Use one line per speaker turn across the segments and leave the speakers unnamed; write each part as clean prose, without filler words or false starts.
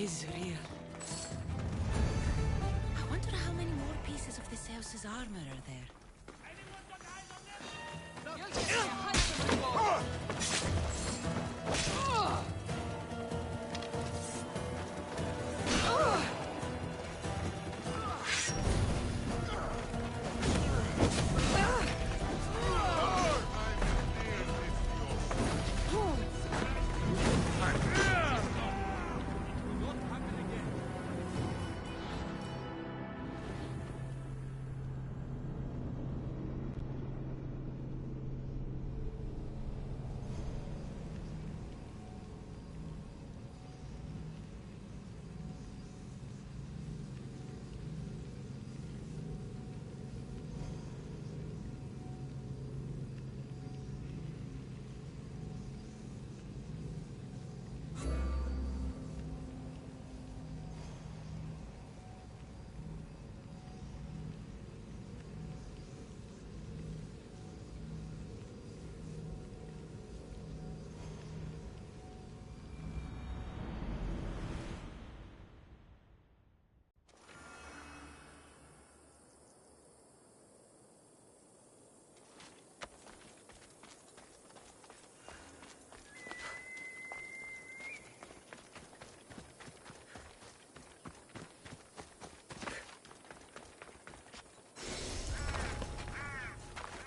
is real. I wonder how many more pieces of this house's armor are there.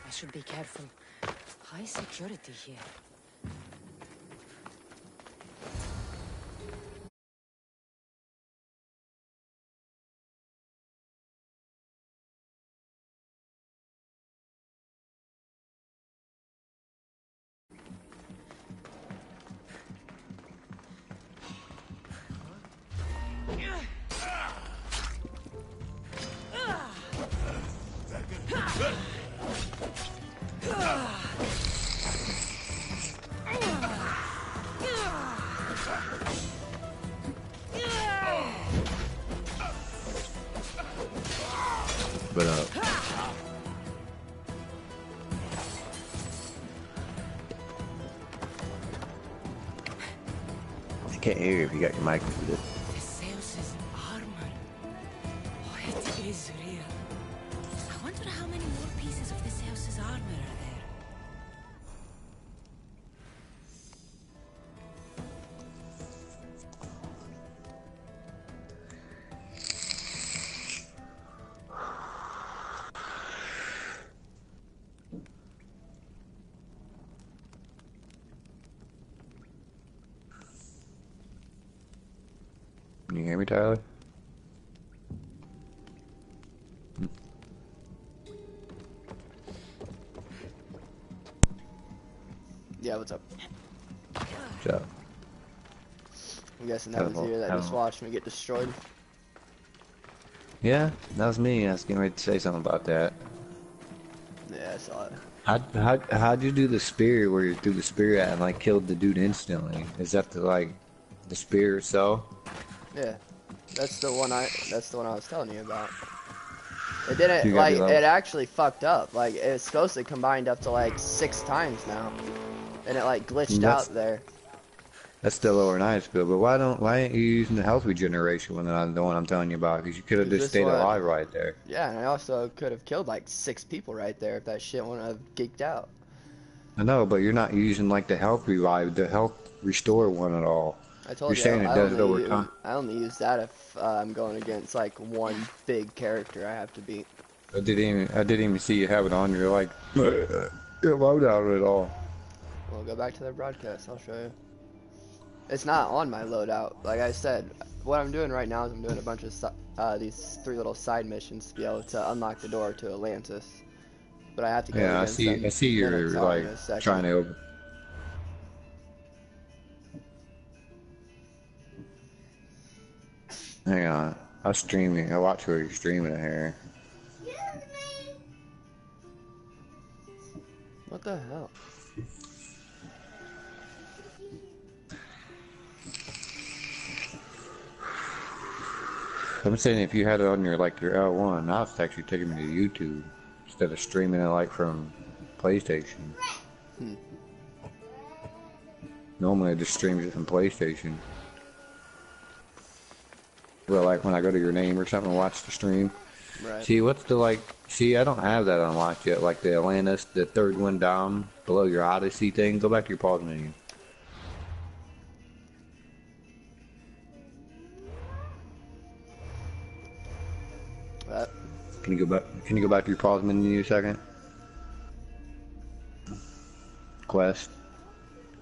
I should be careful. High security here.
But I can't hear you if you got your mic muted.
This house's armor. Oh, it is real. I wonder how many more pieces of this house's armor are there.
Can you hear me, Tyler?
Yeah, what's up?
What's up?
I'm guessing that was you that just watched me get destroyed.
Yeah, that was me. I was getting ready to say something about that.
Yeah, I saw it.
How'd you do the spear where you threw the spear at and like killed the dude instantly? Is that the spear itself?
Yeah, that's the one I was telling you about. It didn't
You gotta be
it actually fucked up. Like it's supposed to combined up to like 6 times now, and it like glitched out there.
That's still lower than high school, but why ain't you using the health regeneration when I'm the one I'm telling you about? Because you could have just stayed alive right there.
Yeah, and I also could have killed like 6 people right there if that shit wouldn't have geeked out.
I know, but you're not using like the health revive, the health restore one at all.
I told you,
saying it does it over time.
I only use that if I'm going against like one big character I have to beat.
I didn't even see you have it on your your loadout at all.
Well, go back to the broadcast. I'll show you. It's not on my loadout. Like I said, what I'm doing right now is I'm doing a bunch of these 3 little side missions to be able to unlock the door to Atlantis. But I have to go.
Yeah, I see you're like trying to open. Hang on, I'm streaming. I watch where you're streaming it here.
What the hell?
I'm saying if you had it on your your L1, now it's actually taking me to YouTube instead of streaming it from PlayStation. Normally it just streams it from PlayStation. Well, like when I go to your name or something, watch the stream.
Right.
See, what's the like? See, I don't have that unlocked yet. Like the Atlantis, the third one down below your Odyssey thing. Go back to your pause menu.
What?
Can you go back? Can you go back to your pause menu a second? Quest.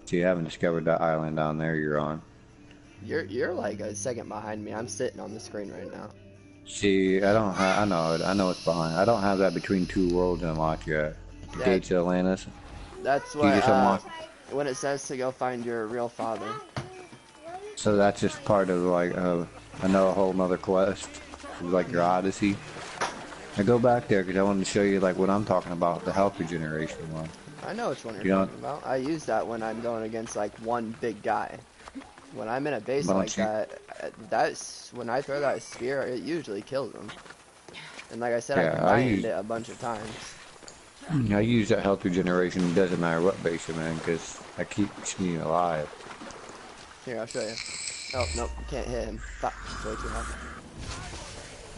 So you haven't discovered that island down there you're on.
You're like a second behind me. I'm sitting on the screen right now.
See, I don't. I know it. I know it's behind. I don't have that between two worlds unlocked yet. The
Yeah.
Gates of Atlantis.
That's
You
what
just unlock.
when it says to go find your real father.
So that's just part of like I know a whole nother quest, like your Odyssey. I go back there because I wanted to show you like what I'm talking about, the health regeneration one.
I know which one you're
You don't-
talking about. I use that when I'm going against like one big guy. When I'm in a base
Why don't
like
you-
that, that's when I throw that spear, it usually kills them. And like I said,
Yeah,
I
I
combined
use-
it a bunch of times.
I use that health regeneration. It doesn't matter what base I'm in because that keeps me alive.
Here, I'll show you. Oh, nope, you can't hit him. Fuck, it's way too high.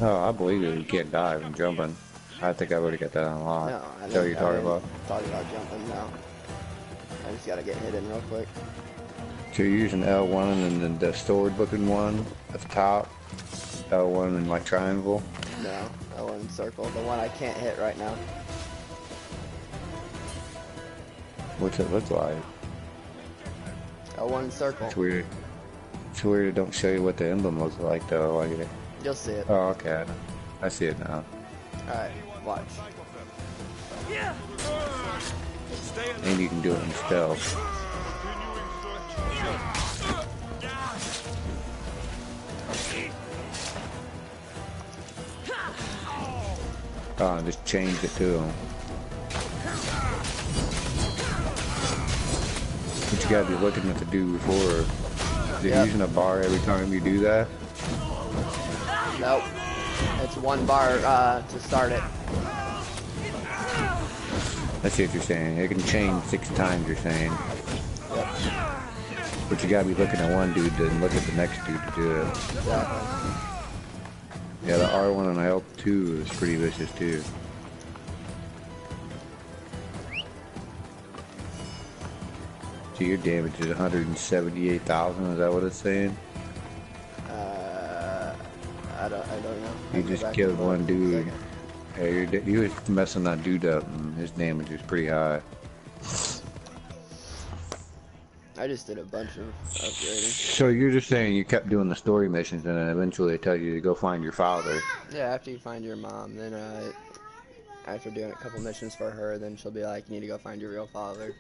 Oh, I believe it. You can't dive and jumping. I think I already got that unlocked.
No, I
Is that what you're talking about?
Talking about jumping now. I just gotta get hit in real quick.
So you're using L1 and then the sword looking one at the top. L1 and like triangle.
No, that one circle. The one I can't hit right now.
What's it look like?
L1 circle.
It's weird. It's weird it don't show you what the emblem looks like though. Like
You'll see it.
oh, okay. I see it now.
Alright, watch.
And you can do it in stealth. Oh, I just changed it to him. But you gotta be looking at the dude before. Is it
Yep.
using a bar every time you do that?
Nope. It's one bar to start it.
I see what you're saying. It can change 6 times, you're saying.
Yep.
But you gotta be looking at one dude, then look at the next dude to do it.
Exactly.
Yeah, the R1 and L2 is pretty vicious too. So your damage is 178,000, is that what it's saying?
I don't know.
You
I'll go
just
back
killed
and look
one
in a
dude.
second.
Yeah, you was messing that dude up and his damage is pretty high.
I just did a bunch of upgrading.
So you're just saying you kept doing the story missions and then eventually they tell you to go find your father.
Yeah, after you find your mom, then after doing a couple missions for her, then she'll be like, you need to go find your real father.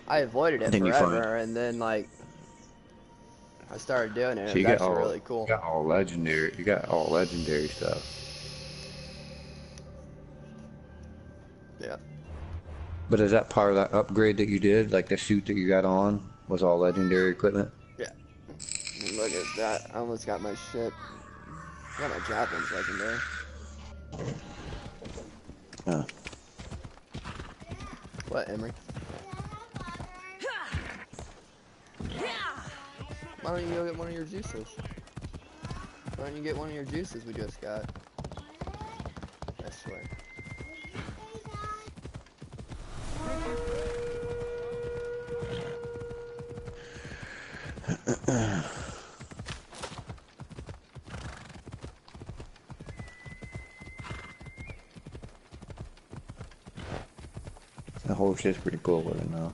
I avoided it
Then you find-
forever, and then like I started doing it.
So
And
you
it was
got
actually
all
really cool.
You got all legendary. You got all legendary stuff.
Yeah.
But is that part of that upgrade that you did? Like the suit that you got on was all legendary equipment?
Yeah. And look at that. I almost got my shit. I got my javelins legendary.
Huh.
What, Emery? Why don't you go get one of your juices? Why don't you get one of your juices we just got? I swear.
The whole shit's pretty cool with it now.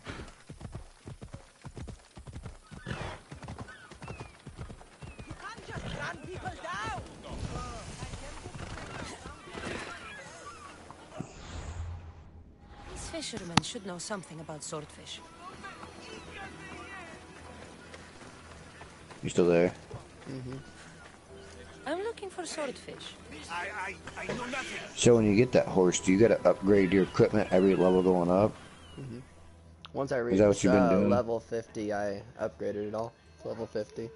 These fishermen should know something about swordfish.
You still there?
Mm-hmm.
I'm looking for swordfish.
I know nothing.
So when you get that horse, do you gotta upgrade your equipment every level going up?
Mm-hmm. Once I
that
reached
what you've been doing?
level 50, I upgraded it all to level 50.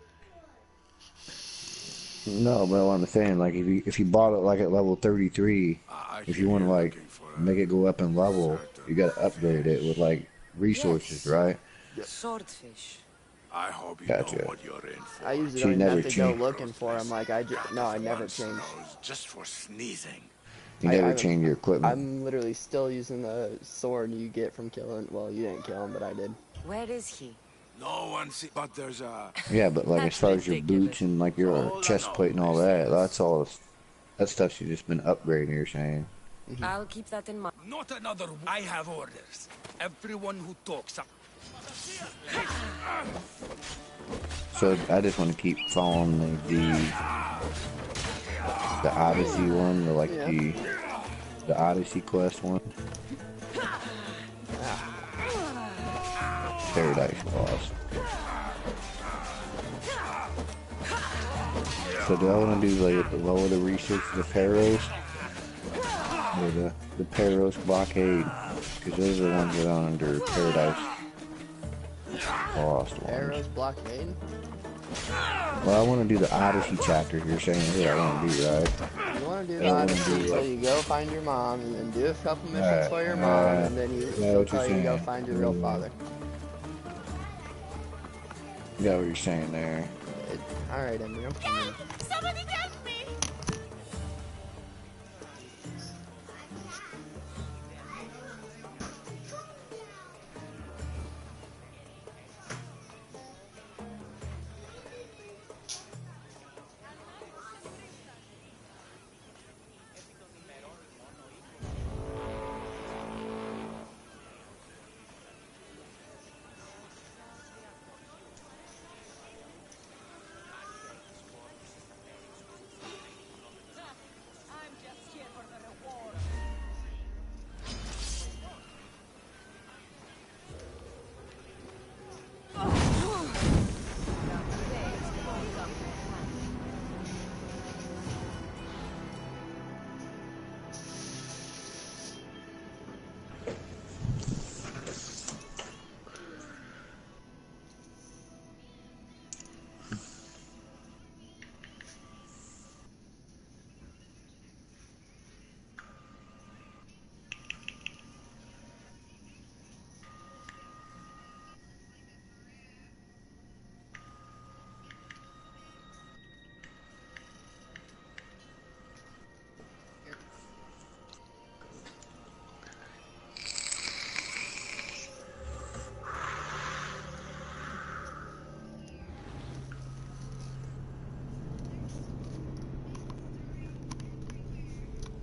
No, but what I'm saying, like if you bought it like at level 33, if you want to like make it go up in level, you gotta upgrade it with like resources,
Yes.
right?
Swordfish.
I hope you
Gotcha.
know what you're in for.
I usually
She
don't even
never
have to go
changed.
looking for them. Like no, I never
Once
change.
knows just for sneezing.
You
I
never
haven't-
change your equipment.
I'm literally still using the sword you get from killing. Well, you didn't kill him, but I did.
Where is he?
No one see, but there's a.
Yeah, but like as
That's
far as your
ridiculous.
boots and like your
Hold
chest
on,
plate and all that,
business.
that's all. That stuff's just been upgrading. You're saying.
I'll keep that in mind.
Not another. I have orders. Everyone who talks.
So I just want to keep following the Odyssey one, the Odyssey quest one. Paradise Lost. So do I want to do like the lower the research the Paros or the Paros blockade? Because those are the ones that are under Paradise Lost ones.
Arrows blockade.
Well, I want to do the Odyssey chapter. You're saying that's what I want to do, right?
You want to do
I
the
don't wanna
Odyssey,
do,
so
like-
you go find your mom, and then do a couple missions
Alright,
for your mom,
alright.
and then
Yeah,
they'll
what
tell
you're
you to go
saying.
find your real father.
Yeah, what you're saying there.
Alright, Emily, I'm coming.
Somebody help me!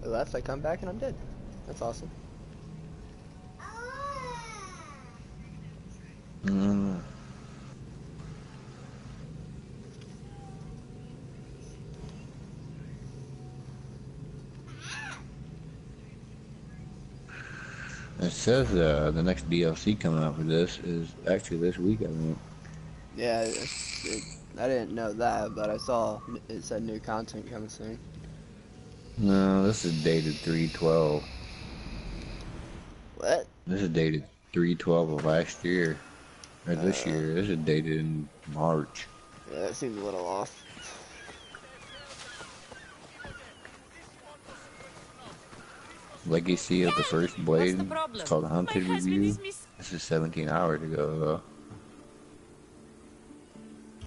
I left, I come back, and I'm dead. That's awesome.
Mm. It says the next DLC coming out for this is actually this week, I think.
Yeah, I didn't know that, but I saw it said new content coming soon.
No, this is dated 3/12.
What?
This is dated 3/12 of last year. Or this year. This is dated in March.
Yeah, that seems a little off.
Legacy of the First Blade.
What's the problem?
It's called Hunted
My husband
Review.
is miss-
This is 17 hours ago, though.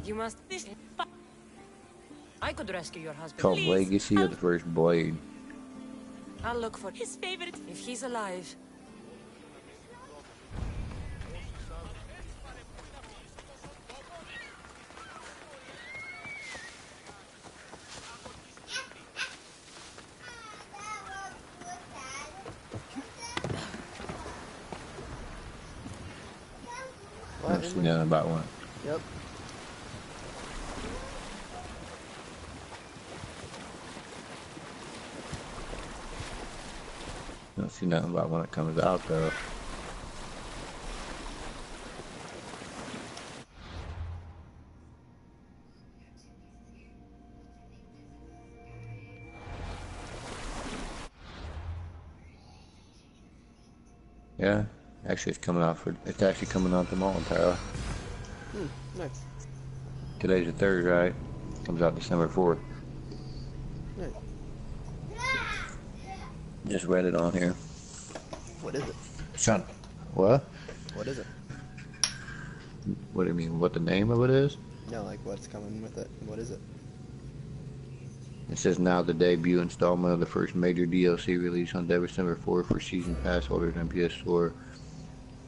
You must. I could rescue your husband.
Called
Please,
Legacy of the First Blade.
I'll look for his favorite. If he's alive.
What?
I've seen nothing about one.
Yep.
Don't see nothing about when it comes out, though. Yeah, actually, it's actually coming out tomorrow, Tyler.
Nice.
Today's the 3rd, right? Comes out December 4th.
Nice.
Just read it on here.
What is it?
Son, what?
What is it?
What do you mean? What the name of it is?
No, like what's coming with it? What is it?
It says now the debut installment of the first major DLC release on December 4th for season pass holders on PS4.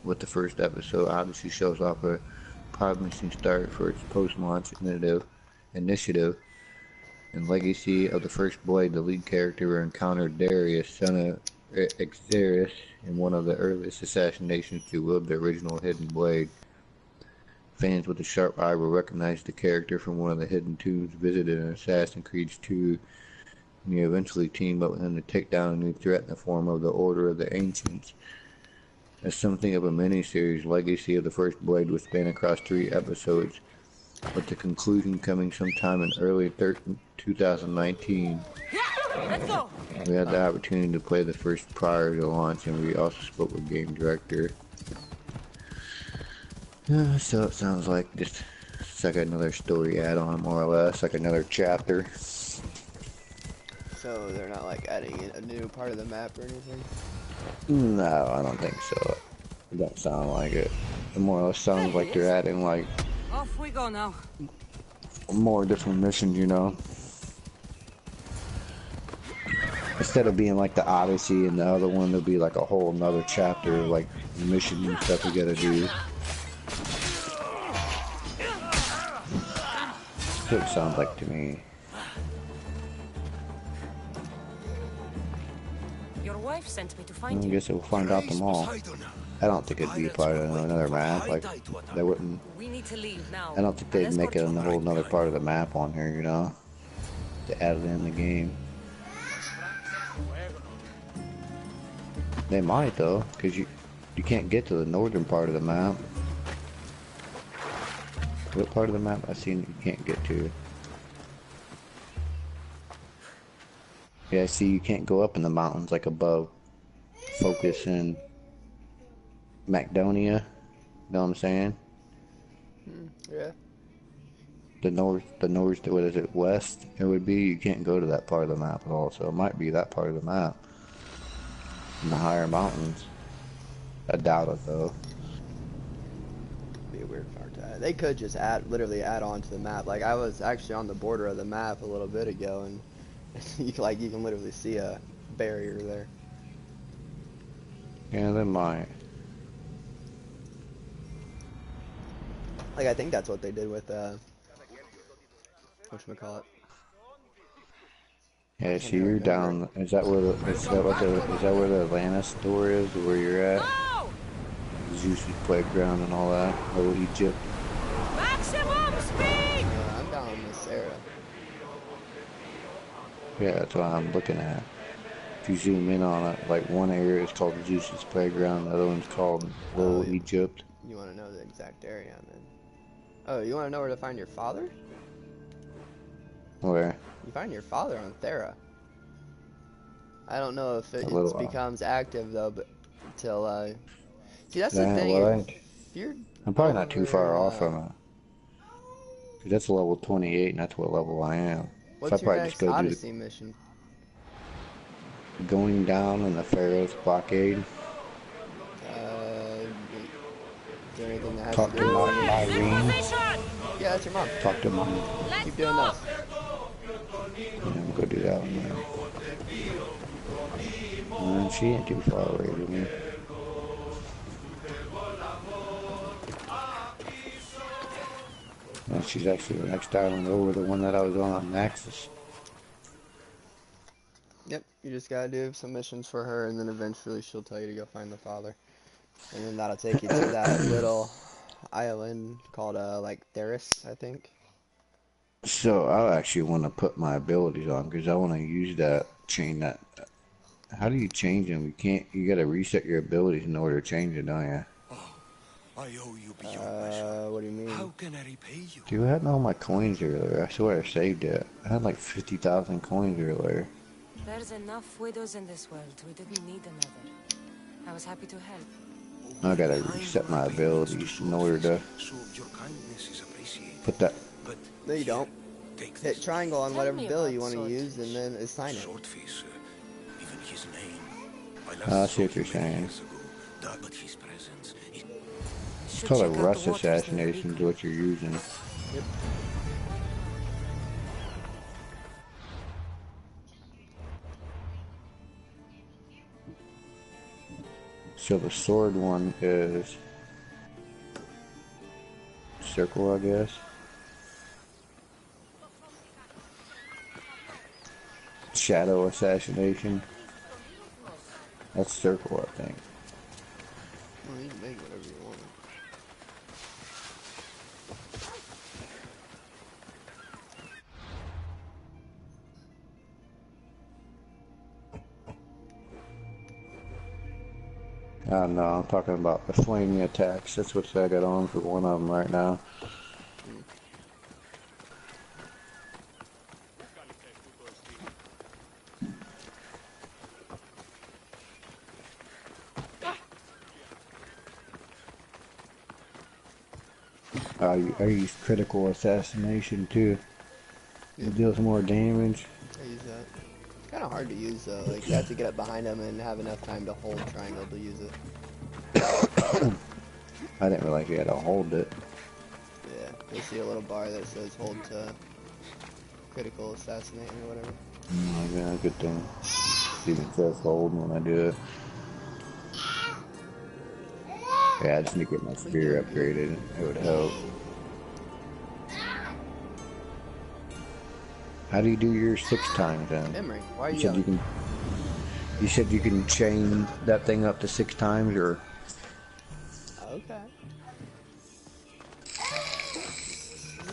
With the first episode, Odyssey shows off a promising start for its post-launch initiative and legacy of the First Blade. The lead character will encounter Darius, son of Xeris, in one of the earliest assassinations to wield the original Hidden Blade. Fans with a sharp eye will recognize the character from one of the hidden tombs visited in Assassin's Creed 2, and you eventually team up with him to take down a new threat in the form of the Order of the Ancients. As something of a mini-series, Legacy of the First Blade will span across 3 episodes, with the conclusion coming sometime in early 2019.
Let's go.
We had the opportunity to play the first prior to launch, and we also spoke with game director. So it sounds like just it's like another story add-on, more or less, like another chapter.
So they're not like adding in a new part of the map or anything?
No, I don't think so. It don't sound like it. It more or less sounds like they're adding like
Off we go now.
more different missions, you know. Instead of being like the Odyssey and the other one, there'll be like a whole another chapter, like mission and stuff we gotta do. That's what it sounds like to me.
Your wife sent me to
I
find you.
guess we'll find out them all. I don't think it'd be part of another map. Like they wouldn't.
We need to leave now.
I don't think they'd make it a whole another part of the map on here, you know, to add it in the game. They might though, cause you can't get to the northern part of the map. What part of the map I seen you can't get to? Yeah, see, you can't go up in the mountains like above Focus and Macedonia. You know what I'm saying?
Yeah.
The north, what is it, west? It would be, you can't go to that part of the map at all, so it might be that part of the map. In the higher mountains. I doubt it though.
Be a weird part to add. They could just literally add on to the map. Like I was actually on the border of the map a little bit ago, and you can literally see a barrier there.
Yeah, they might.
Like I think that's what they did with whatchamacallit.
Yeah, so you're down. Is that where the Atlantis door is, where you're at? Zeus's playground and all that, old Egypt.
Maximum speed.
I'm down in this area.
Yeah, that's what I'm looking at. If you zoom in on it, like one area is called Zeus's playground, the other one's called Little Egypt.
You want to know the exact area I'm in? Oh, you want to know where to find your father?
Where?
You find your father on Thera. I don't know if it becomes active though, but until see that's the thing.
Well, I'm probably not too far
over,
off from it. Cause that's level 28, and that's what level I am.
What's
so
your
probably
next
just go
Odyssey mission?
Going down in the Pharaoh's blockade.
Is there anything that has
Talk
to
to
do with
Irene.
Yeah, that's your mom.
Talk to mom.
Keep doing this.
Yeah, we'll go do that one now. She ain't too far away from me. And she's actually the next island over, the one that I was on Nexus.
Yep, you just gotta do some missions for her, and then eventually she'll tell you to go find the father. And then that'll take you to that little island called, like, Theris, I think.
So I actually want to put my abilities on, because I want to use that, how do you change them? You gotta reset your abilities in order to change it, don't you?
I owe you beyond measure.
What do you mean?
How can I repay you?
Dude, I had all my coins earlier. I swear I saved it. I had like 50,000 coins earlier.
There's enough widows in this world. We didn't need another. I was happy to help.
I gotta reset my abilities in order to put that.
No, you don't. Hit triangle on whatever bill you want to use, and then assign it.
I see what you're saying. It's
should
called a
check out
rust
the waters near the
assassination is
beacon.
what you're using.
Yep.
So the sword one is circle, I guess. Shadow assassination. That's circle, I think.
Well, you can make whatever you want.
I don't know, I'm talking about the flaming attacks. That's what I got on for one of them right now. I use critical assassination too. It deals more damage.
I use that. It's kind of hard to use though. Like you have to get up behind them and have enough time to hold triangle to use it.
I didn't realize you had to hold it.
Yeah, you'll see a little bar that says hold to critical assassinate or whatever.
Oh yeah, good thing. Even says hold when I do it. Yeah, I just need to get my spear upgraded. It would help. How do you do yours 6 times then?
Memory, why are you
You said you
yelling?
can. You said you can chain that thing up to 6 times, or
Okay.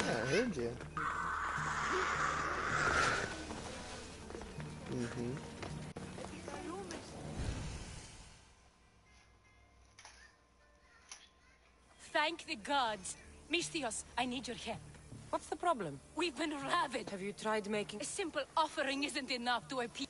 Yeah, I heard you. Mm-hmm.
Thank the gods. Misthios, I need your help.
What's the problem?
We've been ravaged.
Have you tried making...
A simple offering isn't enough to appease.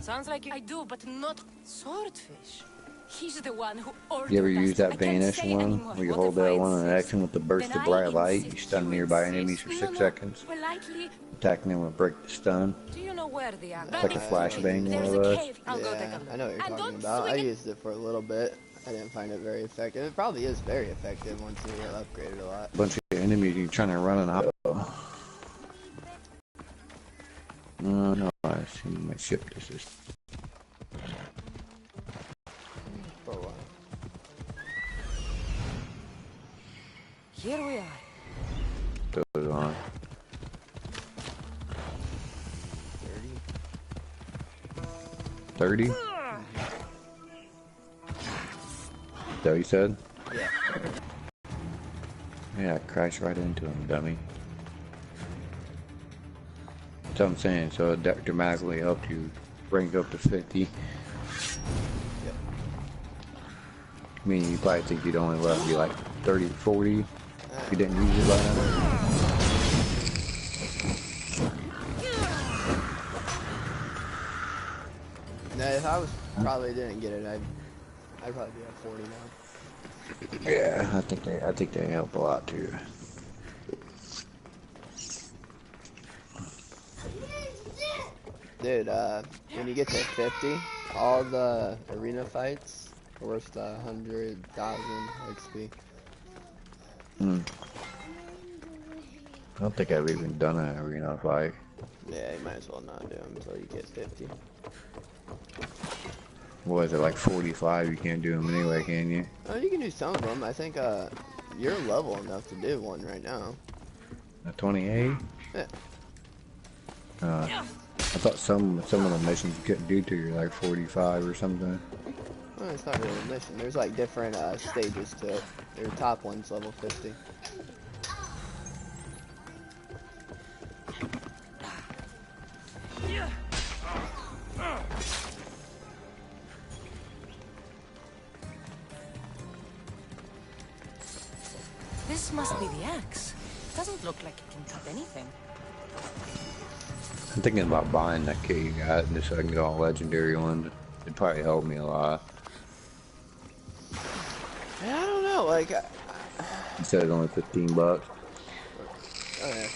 Sounds like you...
I do, but not...
Swordfish.
He's the one who ordered
you ever
us.
use that
I can't
vanish
say
one?
anymore.
Where you
What
hold
if I
that one and
insist?
action with the burst
Then
of
I
bright light.
insist
You stun
you
nearby
insist.
enemies for 6
No,
seconds.
politely.
Attacking them will break the stun.
Do you know where the
It's like a flashbang more
There's
or
a
less.
cave.
I'll go take a
Yeah,
look.
I know what you're
And
talking
don't
about. I
swing it.
used it for a little bit. I didn't find it very effective. It probably is very effective once you get upgraded a lot.
Bunch of enemies you're trying to run an auto. No, I see my ship. This is.
For a while.
Here we are.
Goes on.
30.
30? Is that what you said?
Yeah.
Yeah, crash right into him, dummy. That's what I'm saying, so that dramatically helped you bring it up to 50.
Yep.
I mean, you probably think you'd only let you like 30, 40 if you didn't use it by now.
Now, if I was probably didn't get it, I'd probably be at 40 now.
Yeah, I think they help a lot too.
Dude, when you get to 50, all the arena fights are worth 100,000 XP.
I don't think I've even done an arena fight.
Yeah, you might as well not do them until you get 50.
What is it, like 45? You can't do them anyway, can you?
Oh, you can do some of them. I think you're level enough to do one right now.
A 28?
Yeah.
I thought some of the missions you couldn't do till you're like 45 or something.
Well, it's not really a mission. There's like different stages to it. Your top one's level 50.
This must be the axe. Doesn't look like it can cut anything.
I'm thinking about buying that kit you got just so I can get all legendary ones. It'd probably help me a lot.
Yeah, I don't know. Like,
You said it's only 15 bucks.
oh yeah,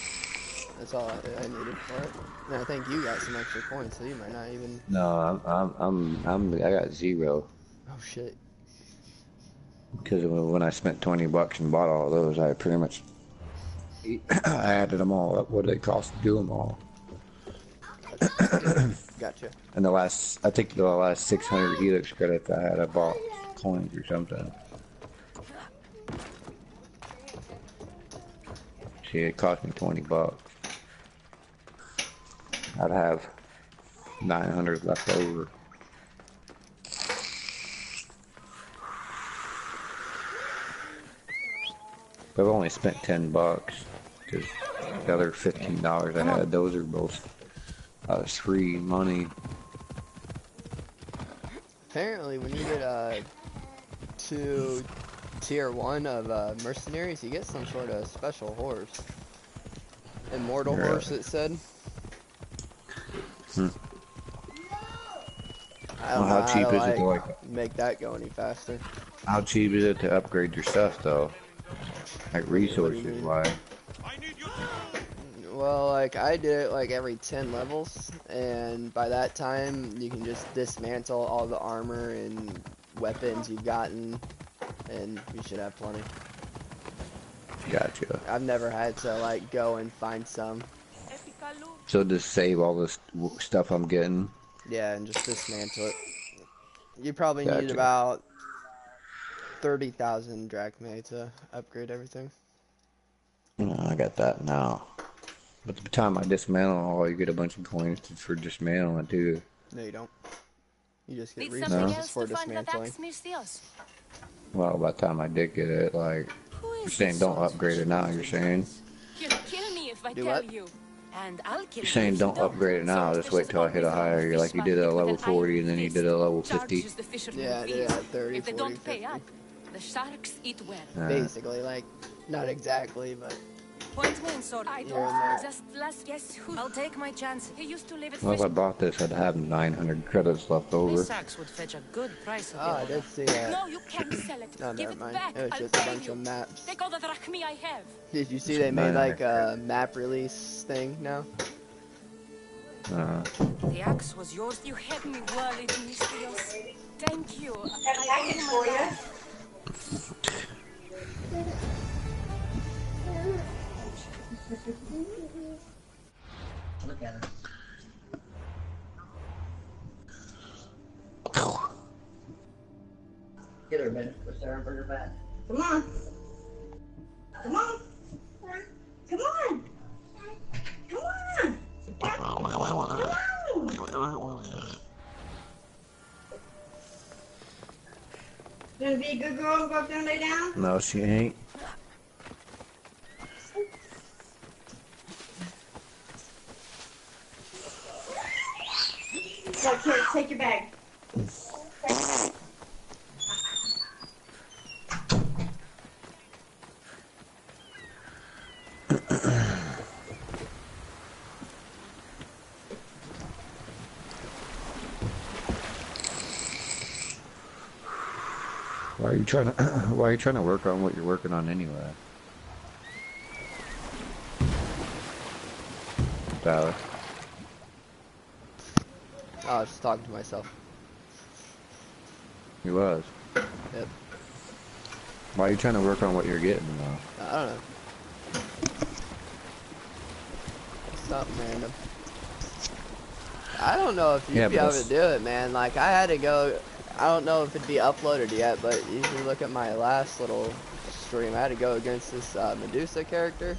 that's all I needed for it. And I think you got some extra points, so you might not even.
No, I got 0.
Oh shit.
Because when I spent $20 and bought all those, I pretty much I added them all up. What did they cost to do them all?
Gotcha.
And I think the last 600 Helix credits I had, I bought coins or something. See, it cost me $20. I'd have 900 left over. I've only spent $10 because the other $15 I had, those are both free money.
Apparently, when you get to tier 1 of mercenaries, you get some sort of special horse. Immortal horse, it said. I don't know
How cheap
to,
is it to
make that go any faster.
How cheap is it to upgrade your stuff though? Like resources wise.
Well, like I did it like every 10 levels, and by that time you can just dismantle all the armor and weapons you've gotten, and you should have plenty.
Gotcha.
I've never had to like go and find some.
So just save all this stuff I'm getting.
Yeah, and just dismantle it. You probably need
Gotcha.
about 30,000 drachmae to upgrade everything.
No, I got that now. But the time I dismantle all, you get a bunch of coins for dismantling too.
No, you don't. You just get
Need something
resources
else
for
to find that
dismantling.
axe, Mistios?
Well, by the time I did get it, like, you're saying don't upgrade it now, you're saying?
You'll kill me if I
Do
tell
what?
you. And I'll kill
You're saying don't upgrade it now, just wait till I hit a higher. You're like you did it at level 40 and then you did it at level 50.
Yeah, I did it at 30,
If they
40,
don't pay
50.
up, the sharks eat well.
Basically, like, not exactly, but
Point me in sword. I
Here and there.
don't. Just last guess who. I'll take my chance. He used to live at
Well, if I bought this, I'd have 900 credits left over.
This axe would fetch a good price.
oh, I did see that.
No, you can't sell it.
No,
Give
never
it
mind.
back.
It was
I'll
just a
pay
bunch
you.
of maps.
Take all the drachmae I have.
Did you see they made like a map release thing now?
The axe was yours. You had me worried, Mistios. Thank you.
I for you. Look at her. Get her a minute. Push her and bring her back. Come on. Come on. Come on. Come on. Come on. You gonna be a good girl and go up there and lay down?
No, she ain't.
So, kid, take your bag.
Why are you trying to? Why are you trying to work on what you're working on anyway? Tyler.
Oh, I was just talking to myself.
He was.
Yep.
Why are you trying to work on what you're getting though?
I don't know. Something random. I don't know if you'd
Yeah,
be
but
able
that's-
to do it, man. Like, I had to go. I don't know if it'd be uploaded yet, but you can look at my last little stream. I had to go against this Medusa character.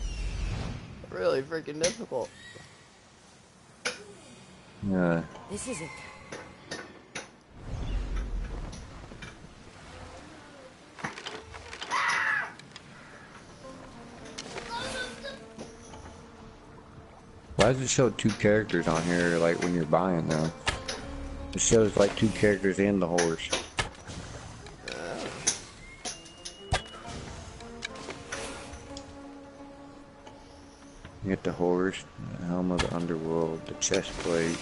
Really freaking difficult.
Yeah.
This is it.
Why does it show two characters on here, like when you're buying them? It shows like two characters and the horse. You get the horse, the helm of the underworld, the chest plate.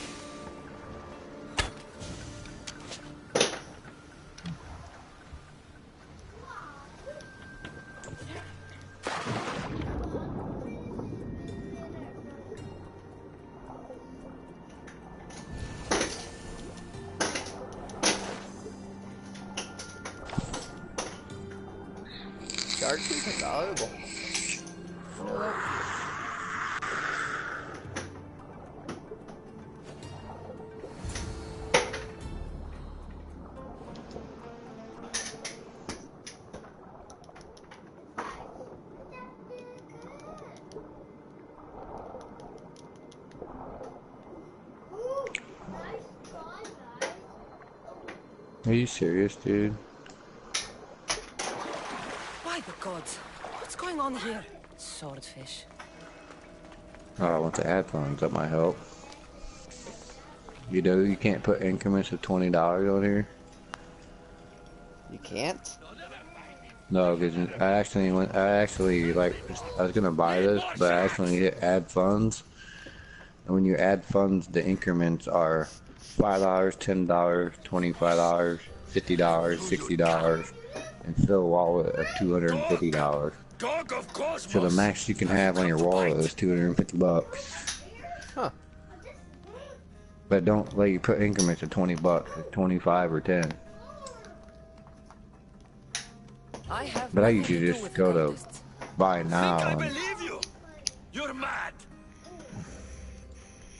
Shark teeth are valuable. You know that?
Are you serious, dude?
By the gods, what's going on here? Swordfish.
Oh, I want to add funds. That might help. You know, you can't put increments of $20 on here.
You can't?
No, because I was gonna buy this, but I actually hit add funds. And when you add funds, the increments are $5, $10, $25, $50, $60, and fill a wallet of $250.
Dog of
So the
Cosmos.
max you can have on your wallet is $250.
Huh.
But don't let you put increments of $20, it's 25 or 10.
I have
But I
nothing
usually
to do
just
with
go to
cultists.
buy
Think
now.
I
And
believe you? You're mad.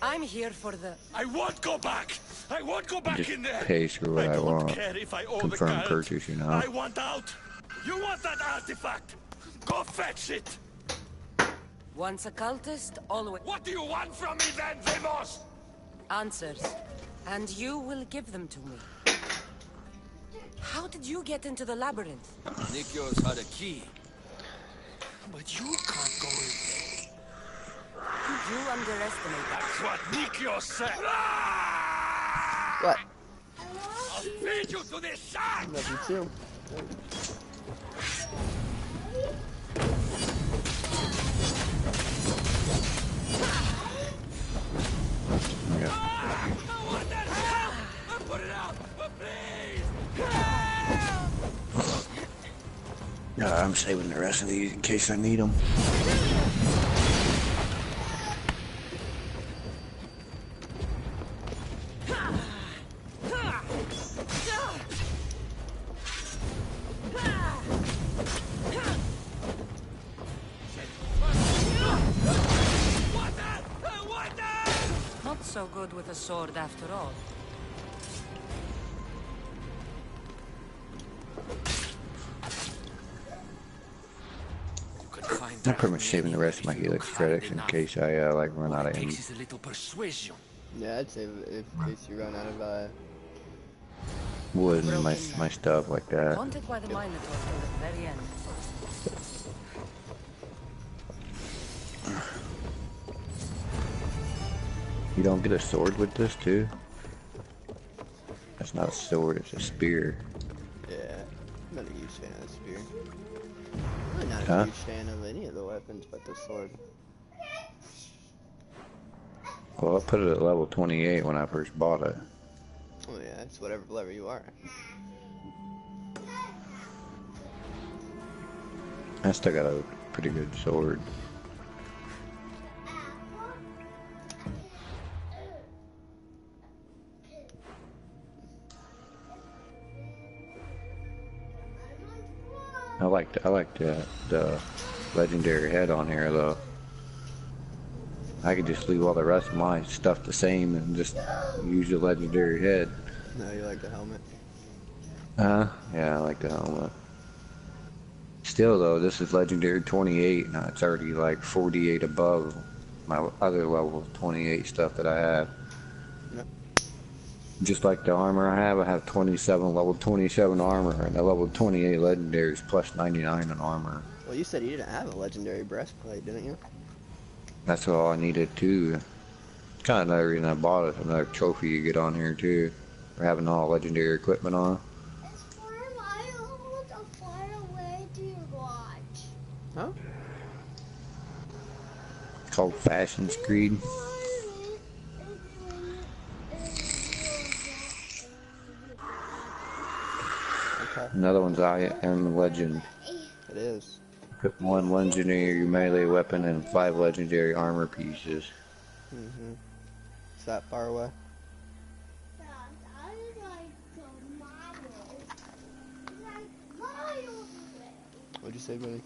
I'm here for the...
I won't go back. I won't go back
just
in there.
pay for what I
don't
want.
care if I owe
Confirm
the cult.
purchase, you know.
I want out. You want that artifact? Go fetch it.
Once a cultist, always...
What do you want from me then, Demos?
Answers. And you will give them to me. How did you get into the labyrinth?
Nikios had a key. But you can't go in.
You underestimate that.
That's what Nikios said.
What?
I'll feed you to this shark.
Love you too.
Yeah.
I want that help. Put it out, please.
I'm saving the rest of these in case I need them.
Not so good with a sword after all.
I'm pretty much saving the rest of my helix credits in case I run out of any.
Takes is a little persuasion.
Yeah, I'd say if in case you run out of
Wood and my stuff like that.
Haunted by the Minotaur till the very end.
You don't get a sword with this too? That's not a sword, it's a spear.
yeah. I'm not a huge fan of the spear. I'm really not
Huh?
a huge fan of any of the weapons but the sword.
Well, I put it at level 28 when I first bought it.
Oh yeah, it's whatever level you are.
I still got a pretty good sword. I like the legendary head on here though. I could just leave all the rest of my stuff the same and just use the legendary head.
No, you like the helmet.
Yeah, I like the helmet. Still though, this is legendary 28 and it's already like 48 above my other level 28 stuff that I have.
Yep.
Just like the armor I have 27 level 27 armor, and the level 28 legendary is plus 99 in armor.
Well, you said you didn't have a legendary breastplate, didn't you?
That's all I needed too. Kind of another reason I bought it. Another trophy you get on here too, for having all legendary equipment on.
It's 4 miles far away to watch.
Huh?
It's called Fashion Screed.
Okay.
Another one's I Am Legend.
It is.
Put 1 legendary melee weapon and 5 legendary armor pieces.
Mm-hmm. It's that far away.
Yeah, that is like a mile. Like miles away.
Well, What'd you say,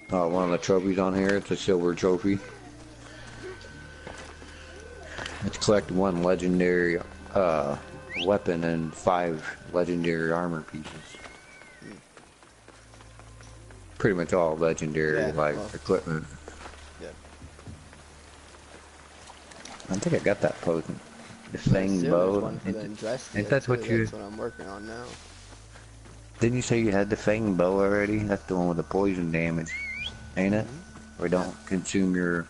buddy?
One of the trophies on here, it's a silver trophy. It's collect 1 legendary weapon and 5 legendary armor pieces. Pretty much all legendary, equipment.
Yeah.
I think I got that potion. The Fang bow.
And
that's what you...
That's what I'm working on now.
Didn't you say you had the Fang bow already? That's the one with the poison damage, ain't it? Or don't consume your...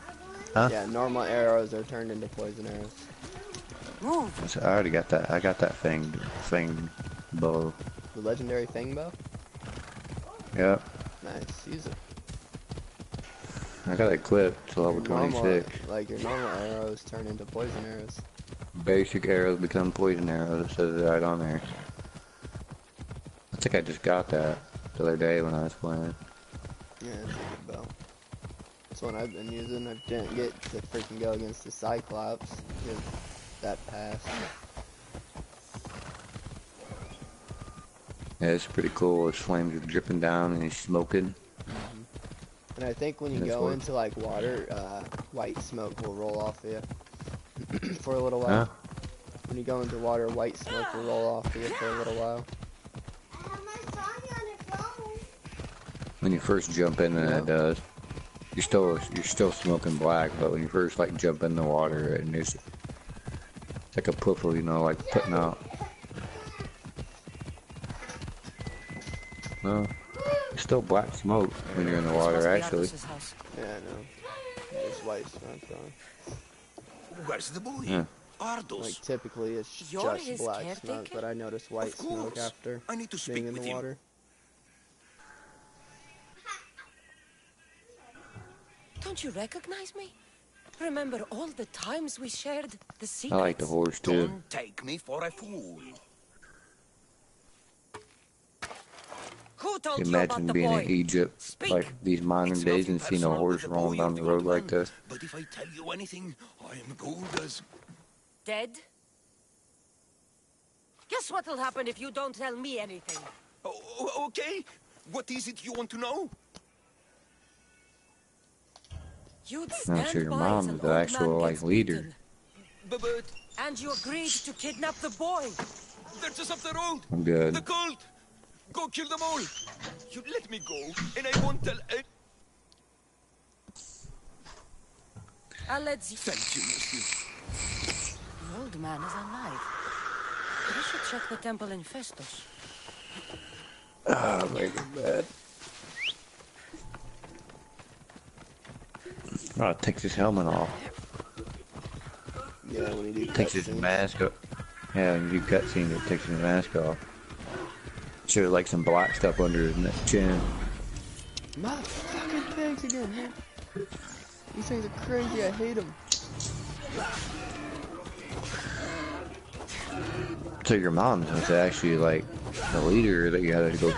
Huh?
Yeah, normal arrows are turned into poison arrows.
So I already got that. I got that Fang bow.
The legendary Fang bow?
Yep.
Nice, use it.
I got it equipped to level 26.
Like your normal arrows turn into poison arrows.
Basic arrows become poison arrows. It says it right on there. I think I just got that the other day when I was playing.
Yeah, it's a good bow. That's one I've been using. I didn't get to freaking go against the Cyclops. Because that passed.
Yeah, it's pretty cool. His flames are dripping down and he's smoking.
And I think when you go into like water, white smoke will roll off of you for a little while.
Huh?
When you go into water, white smoke will roll off of you for a little while.
When you first jump in, it does. You're still smoking black, but when you first like jump in the water, and it's like a puffle, you know, like putting out. No, it's still black smoke when you're in the water, actually.
Yeah, I know. There's white smoke on.
Where's the boy?
Yeah.
Ardos.
Like typically it's
You're
just
his
black
caretaker?
smoke, but I noticed white
Of course.
smoke after
I need to speak
being in
with
the
him.
water.
Don't you recognize me? Remember all the times we shared the
I
secrets?
like the horse too.
Don't take me for a fool.
Who told you about
Imagine
the
being
boy?
in Egypt,
Speak.
like these modern
It's
days,
nothing
and seeing a
personal
horse
with the
rolling
boy or
down the
the
road
old
like
man,
this.
But if I tell you anything, I am gold as...
Dead? Guess what'll happen if you don't tell me anything?
Okay. What is it you want to know?
You'd
I'm
stand
sure your
by
mom
as an
is the
old
actual,
man
like,
gets
leader.
beaten.
But
And you agreed to kidnap the boy.
they're just up the road.
I'm good.
The cult. Go kill them all. You let me go, and I won't tell...
I'll let you...
Thank you, monsieur.
The old man is alive. We should check the temple in Festus.
Oh, make it bad. Oh, it takes his helmet off.
Yeah, when you do
Takes his
cutscenes.
mask off. Yeah, when you do cutscenes, it takes his mask off. Shows like some black stuff under his chin.
My fucking pigs again, man. These things are crazy, I hate them.
So your mom was actually like the leader that you had to go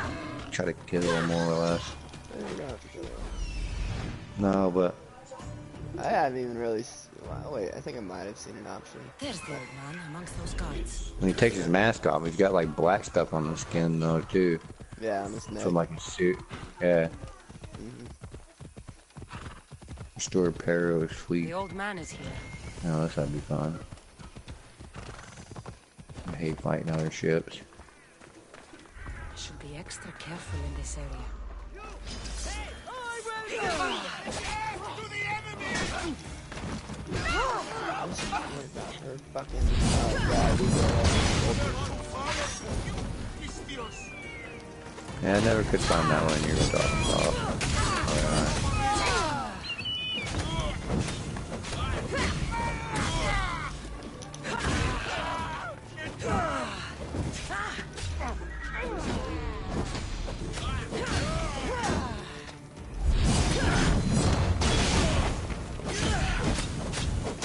try to kill, more or less.
I don't have to kill them.
No, but
I haven't even really... Wait, I think I might have seen an option.
There's the old man amongst those guards.
when he takes his mask off, he's got like black stuff on the skin though too,
Yeah, on his neck.
from like his suit. Yeah. Restore Pero's fleet.
The old man is here.
Oh, this would be fun. I hate fighting other ships.
Should be extra careful in this area.
Her fucking guy,
Yeah, I never could find that one you were talking about.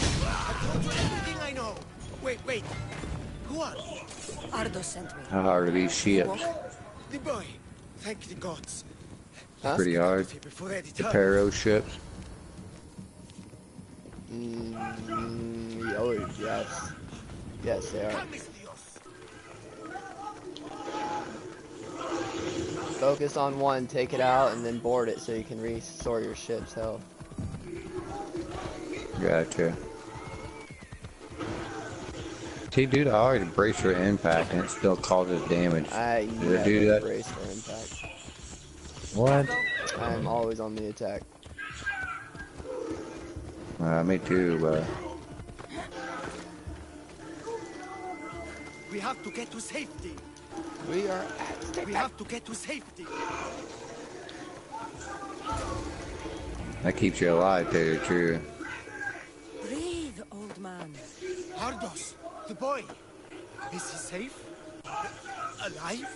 Everything I know. Wait. Who are you?
Ardo sent me.
How hard are these ships?
The boy. Thank the gods.
Huh?
Pretty hard.
Before I
The Pero ships.
Oh, yes. Yes, they are. Focus on one, take it out, and then board it so you can restore your ship's health.
Gotcha. See, dude, I already braced for impact and it still causes damage.
I
Did it do
never
that?
brace for impact.
What?
I'm always on the attack.
Me too, but...
We have to get to safety.
We are
We have to get to safety.
That keeps you alive, tell you the truth.
Breathe, old man.
Ardos, the boy. Is he safe? Alive?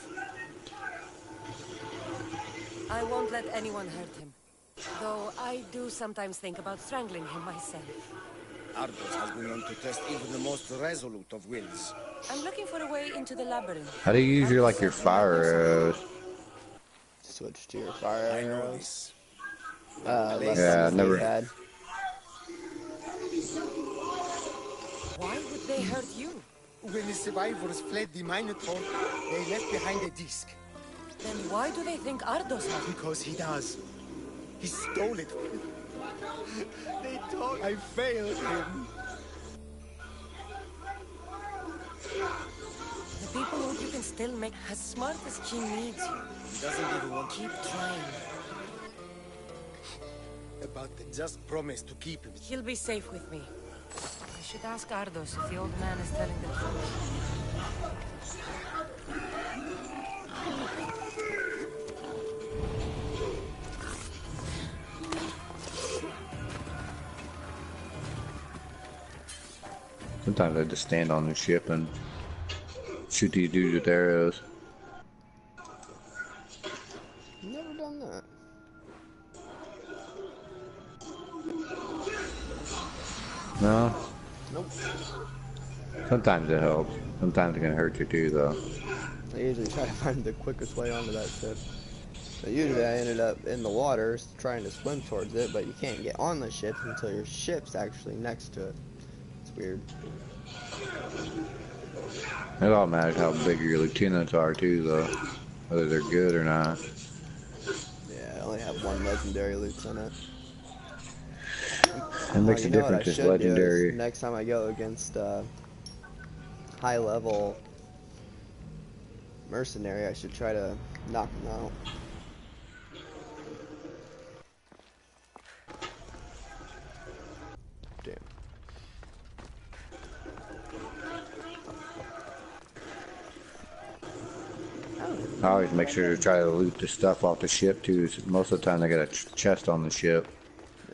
I won't let anyone hurt him. Though I do sometimes think about strangling him myself.
Ardos has been known to test even the most resolute of wills.
I'm looking for a way into the labyrinth.
How do you use your, like, your fire arrows?
switch to your fire
I know
arrows.
this.
Left
Yeah,
on the
never-
D-pad.
Why would they hurt you?
When the survivors fled the Minotaur, they left behind a disc.
Then why do they think Ardos has it?
Because he does. He stole it. They thought I failed him.
The people who you can still make as smart as he needs you.
He doesn't even want
Keep trying.
about it. Just promise to keep him.
He'll be safe with me. I should ask Ardos if the old man is telling the truth.
Sometimes I just stand on the ship and shoot these dudes with arrows.
Never done that.
No?
Nope.
Sometimes it helps. Sometimes it can hurt you too, though.
I usually try to find the quickest way onto that ship. But usually I ended up in the water trying to swim towards it, but you can't get on the ship until your ship's actually next to it. It's weird.
It all matters how big your lieutenants are too, though. Whether they're good or not.
Yeah, I only have one legendary lieutenant.
It makes
You
a
know what I
difference, it's
should do is
legendary.
next time I go against high level mercenary, I should try to knock him out. Damn.
I always make sure to try to loot the stuff off the ship too. Most of the time they got a chest on the ship.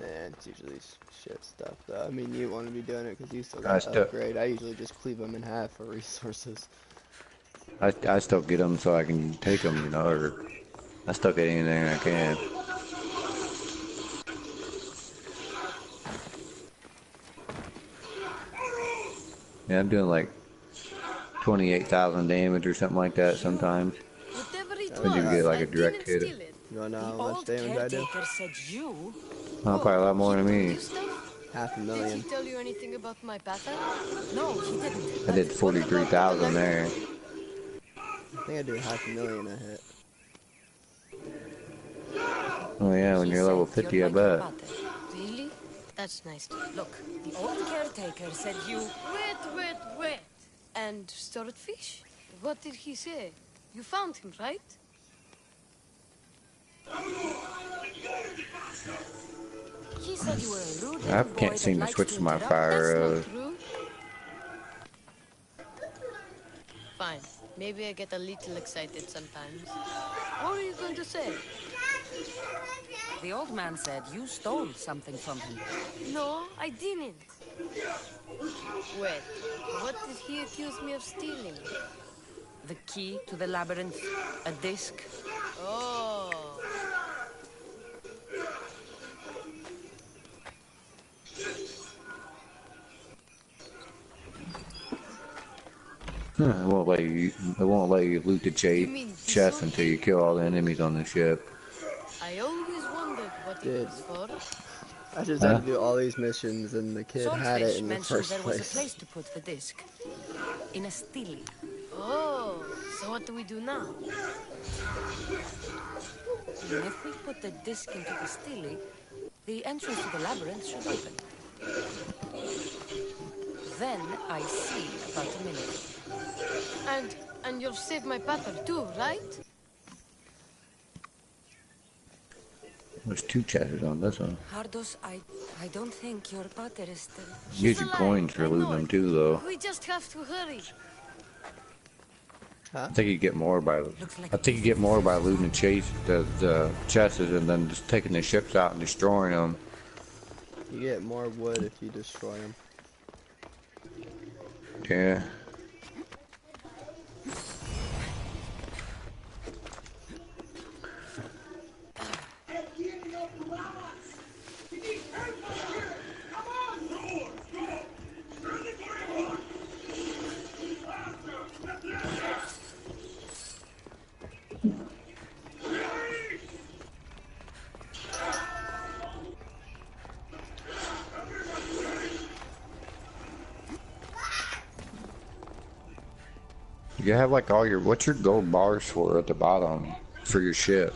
Man, it's usually shit stuff though. I mean, you want to be doing it because you still
I
got
still-
to upgrade. I usually just cleave them in half for resources.
I still get them so I can take them, you know, or I still get anything I can. Yeah, I'm doing like 28,000 damage or something like that sometimes.
Whatever it
When you
was,
get like
I
a direct
didn't
hit.
steal it.
You wanna know
The
how much
old
damage I do?
caretaker said you.
Oh, probably a lot more than
He
me.
told you stuff?
Half a
Did
million.
he tell you anything about my pattern?
No, he didn't.
I did 43,000 there.
I think I do half a million a hit.
Oh yeah, when
He
you're level
said
50, I
you're like your
bet.
mother.
Really? That's nice.
Look, the old caretaker said you.
Wait. And swordfish? What did he say? You found him, right?
He said you were a rude
I
little boy
can't
that
seem to
likes
switch to my
interrupt.
fire
That's
arrows.
not true. Fine. Maybe I get a little excited sometimes. What are you going to say?
The old man said you stole something from him.
No, I didn't. Wait, what did he accuse me of stealing?
The key to the labyrinth, a disc.
Oh.
It won't let you. It won't let you loot the
You mean this
chest
one?
until you kill all the enemies on the ship.
I always wondered what
Dude.
it was for.
I just had to do all these missions and the kid had it
Swordfish
in the
mentioned
first
there was a
place.
place to put the disc. In a stele.
Oh, so what do we do now?
If we put the disc into the stele, the entrance to the labyrinth should open. Then I see about a minute.
And you'll save my pater too, right?
There's 2 chapters on this one.
Hardos, I don't think your pater is still...
She's
Use your
alive.
coins for
I
looting
know
them
it.
too, though.
We just have to hurry.
Huh?
I think you get more by.
Looks like
I think you get more by looting the chests and then just taking the ships out and destroying them.
You get more wood if you destroy them.
Yeah. You have like all your, what's your gold bars for at the bottom for your ship?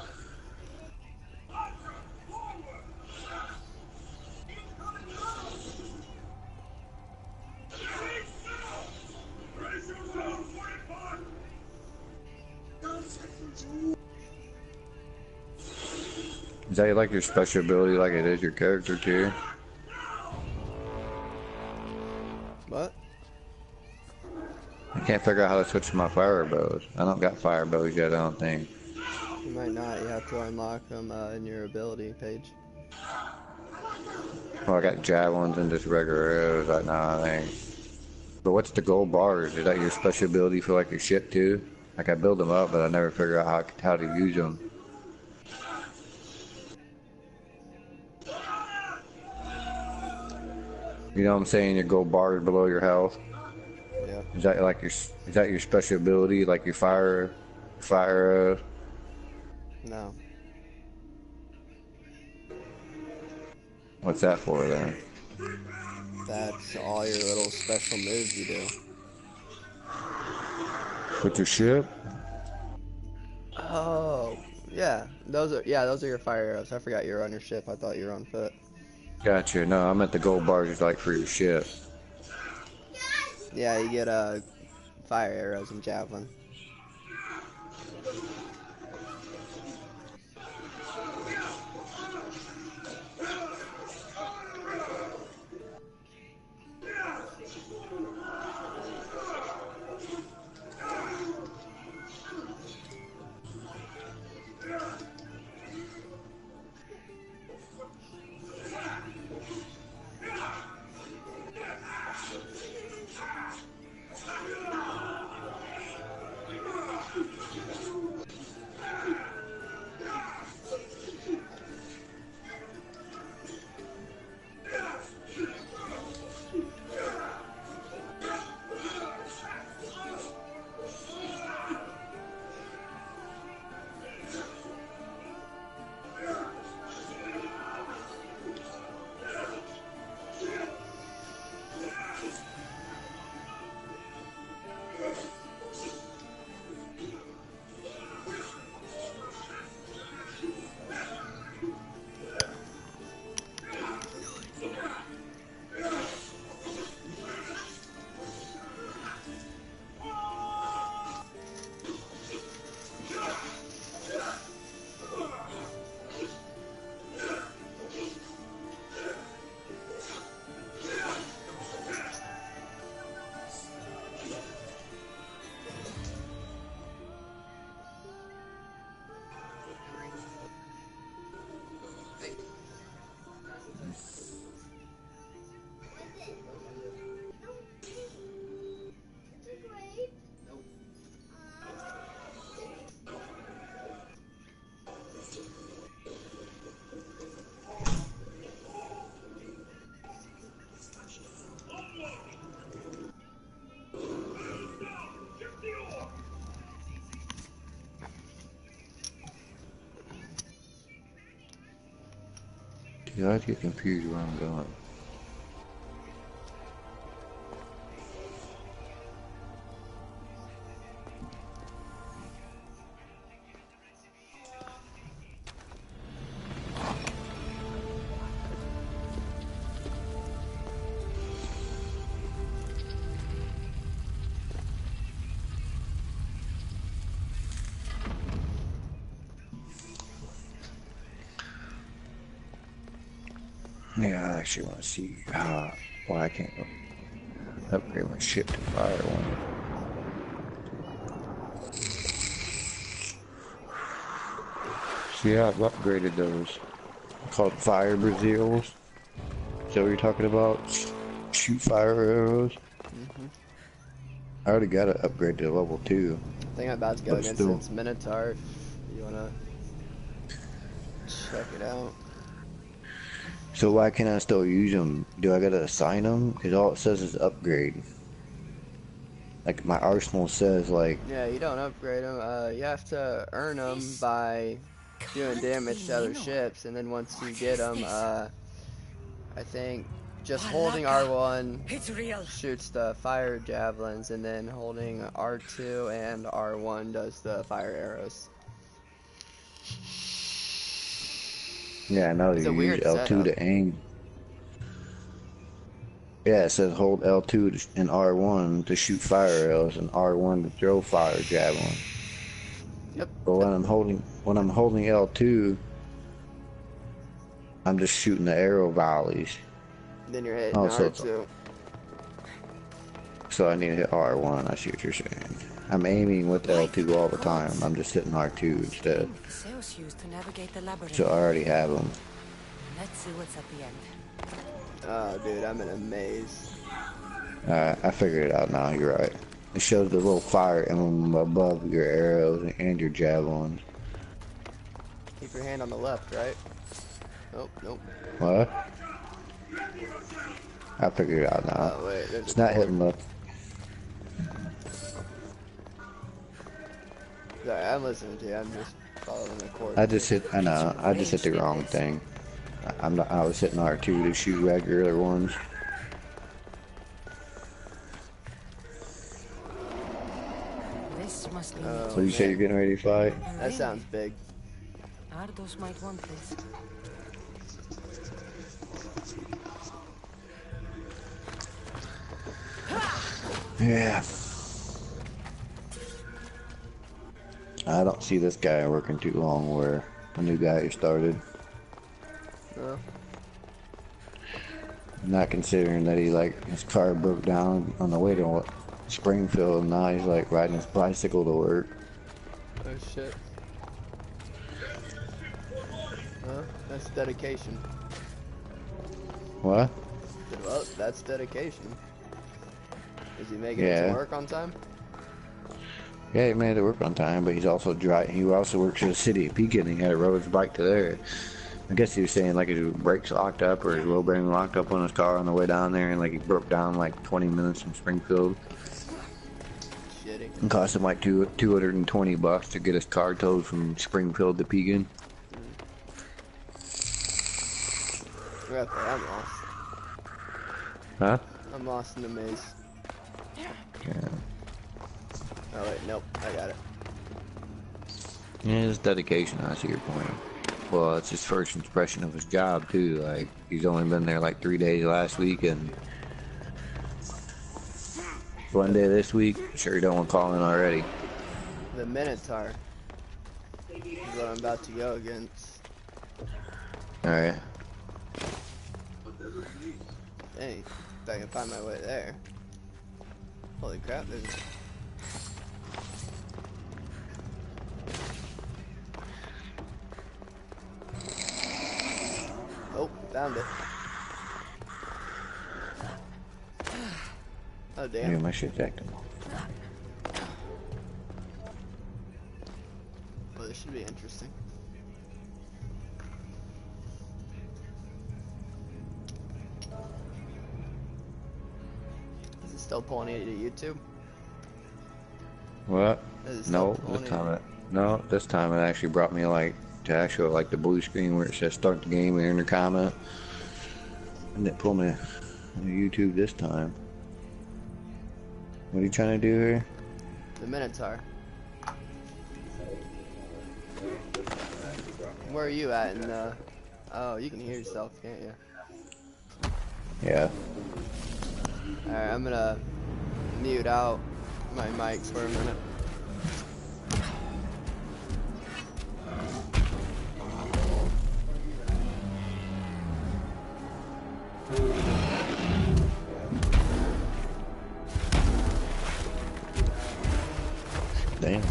Is that like your special ability like it is your character too?
What?
I can't figure out how to switch to my fire bows. I don't got fire bows yet, I don't think.
You might not. You have to unlock them in your ability page.
Well, I got javelins and just regular arrows right now, I think. But what's the gold bars? Is that your special ability for like your ship too? Like I build them up, but I never figure out how to use them. You know what I'm saying? Your gold bars below your health.
Yeah.
Is that like is that your special ability, like your fire?
No.
What's that for then?
That's all your little special moves you do.
With your ship?
Oh, yeah. Those are your fire arrows. I forgot you were on your ship. I thought you were on foot.
Gotcha. No, I meant the gold bars is like for your ship.
Yeah, you get fire arrows and javelin.
Dude, I get confused where I'm going. Yeah, I actually want to see why I can't upgrade my ship to fire one. See, I've upgraded those. Called fire Brazils. Is that what you're talking about? Shoot fire arrows? I already got to upgrade to level 2.
I think I'm about to go
But
against
still.
its Minotaur. If you wanna check it out.
So why can't I still use them? Do I gotta assign them? Because all it says is upgrade. Like my arsenal says like...
Yeah, you don't upgrade them. You have to earn them by doing damage to other ships, and then once you get them, I think just holding R1
It's real.
shoots the fire javelins, and then holding R2 and R1 does the fire arrows.
Yeah, I know
It's
you
a
use
weird
L2
setup.
to aim. Yeah, it says hold L2 and R1 to shoot fire arrows and R1 to throw fire javelin.
Yep.
But when I'm holding L2, I'm just shooting the arrow volleys.
Then you're hitting
Oh,
R2.
So I need to hit R1. I see what you're saying. I'm aiming with L2 all the time. I'm just hitting R2 instead.
Zeus used to navigate the labyrinth.
So I already have them.
Let's see what's at the end.
Oh, dude, I'm in a maze.
Alright, I figured it out now. You're right. It shows the little fire emblem above your arrows and your javelins.
Keep your hand on the left, right? Nope, nope.
What? I figured it out now.
Oh, wait, there's
It's
a
not
cord.
hitting left.
Sorry, I'm listening to you. I'm just following the cord.
I just hit the wrong thing. I was hitting R2 to shoot regular ones.
This must be
So you say you're getting ready to fight?
That sounds big.
Ardos might want this.
Yeah. I don't see this guy working too long where a new guy started.
No.
Not considering that he his car broke down on the way to Springfield and now he's like riding his bicycle to work.
Oh shit. Well, that's dedication.
What?
Well, that's dedication. Is he making it
Yeah.
to work on time?
Yeah, he made it work on time, but he also works in the city of Pekin and he had to rode his bike to there. I guess he was saying like his brakes locked up or his wheel bearing locked up on his car on the way down there and like he broke down like 20 minutes from Springfield.
Shitty.
It cost him like $220 to get his car towed from Springfield to Pekin.
Okay, I'm lost.
Huh?
I'm lost in the maze.
Yeah.
Oh wait, nope, I got it.
Yeah, it's dedication, I see your point. Well, it's his first impression of his job too. Like he's only been there like 3 days last week and one day this week. Sure you don't want to call in already.
The Minotaur is what I'm about to go against.
Alright.
Dang, if I can find my way there. Holy crap, there's... Oh, found it. Oh, damn.
Yeah, my shit's acting.
Well, this should be interesting. Is it still pulling you to YouTube?
What?
Is it still
No,
pulling
this time it actually brought me to the blue screen where it says start the game and enter comment. And it pulled me to YouTube this time. What are you trying to do here?
The Minotaur. Where are you at in the... Oh, you can hear yourself, can't you?
Yeah.
Alright, I'm gonna mute out my mics for a minute.
Damn.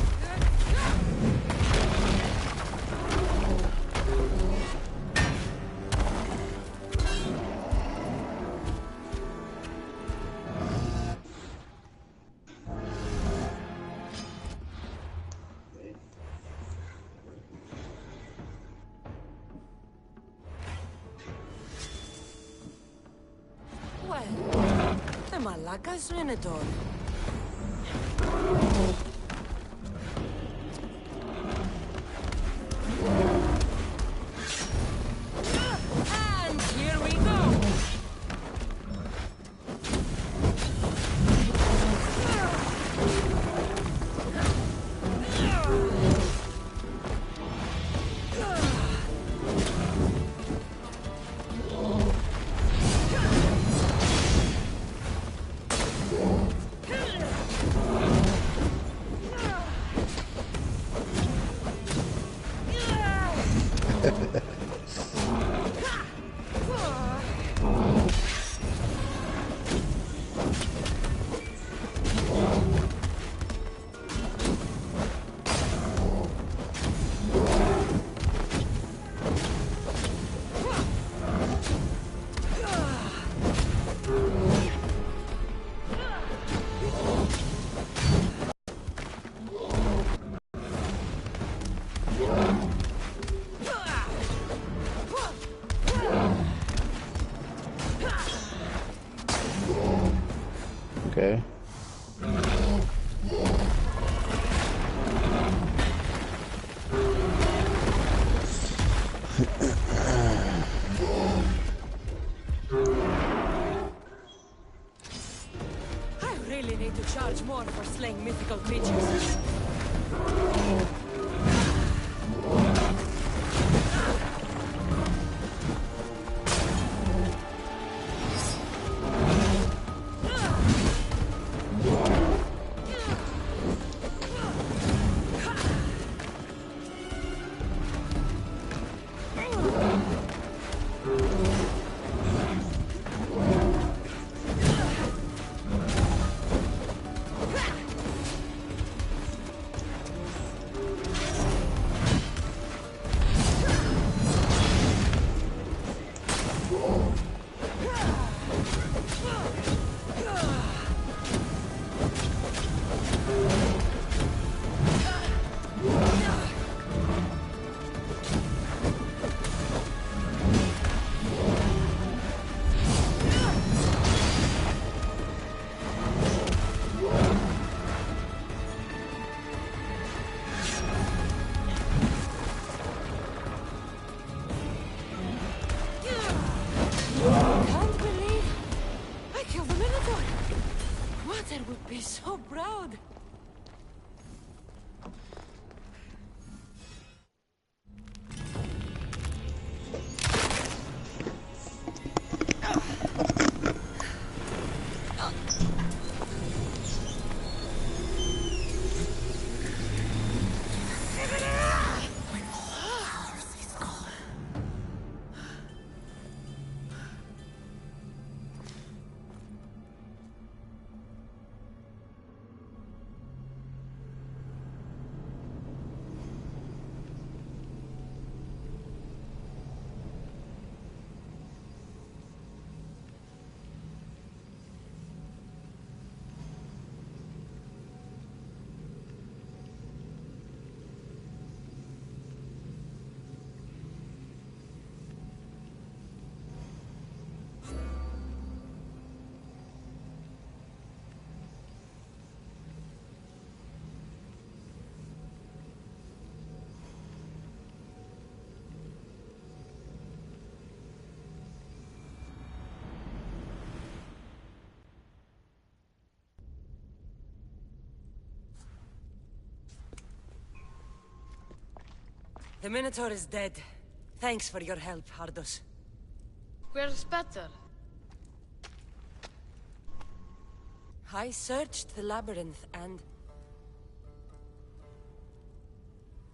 Well, the Malaka's Minotaur. And here we go.
Okay.
I really need to charge more for slaying mythical creatures. Can't believe I killed the Minotaur. Mother would be so proud. The Minotaur is dead. Thanks for your help, Ardos.
Where's Peter?
I searched the labyrinth and...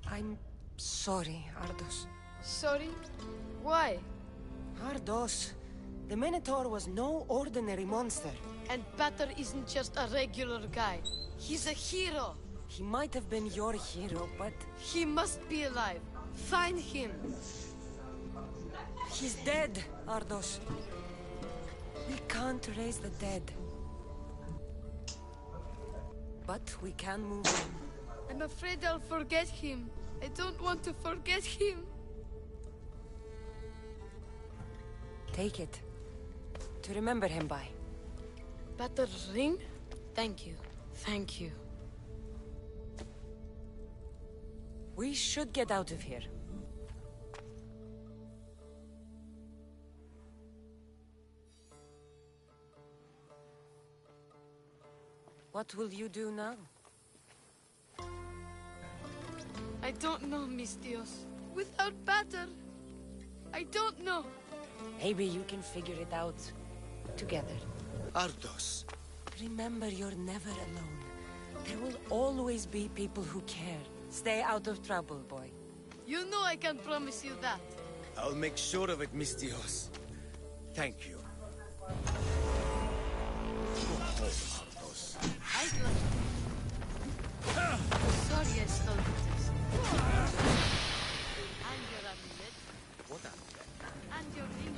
I'm sorry, Ardos.
Sorry? Why?
Ardos, the Minotaur was no ordinary monster.
And Peter isn't just a regular guy. He's a hero.
He might have been your hero, but
He must be alive. Find him.
he's dead, Ardos. We can't raise the dead. But we can move on.
I'm afraid I'll forget him. I don't want to forget him.
Take it. To remember him by.
Batter's ring? Thank you. Thank you.
We should get out of here. What will you do now?
I don't know, Mis Dios. Without Batter, I don't know.
Maybe you can figure it out together.
Ardos.
Remember, you're never alone. There will always be people who care. Stay out of trouble, boy.
You know I can promise you that.
I'll make sure of it, Mis Dios. Thank you.
I'd like to. Sorry I stole this. And your amulet.
What amulet?
And your ring.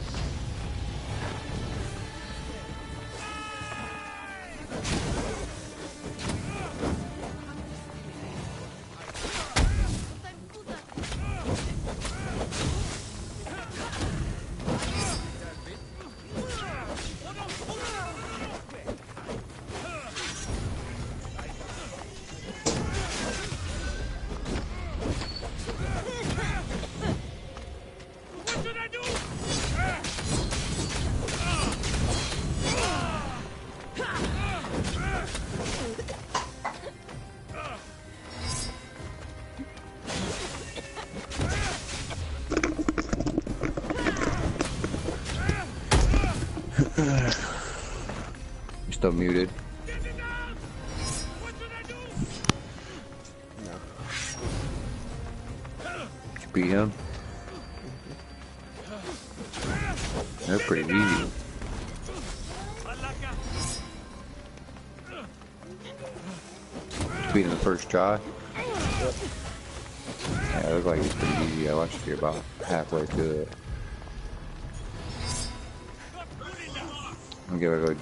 But I'm good at it.
You still muted?
No.
Did you beat him? They're pretty easy. Beat him the first try? Yeah, it looked like it's pretty easy. I watched you about halfway through it. I'm gonna go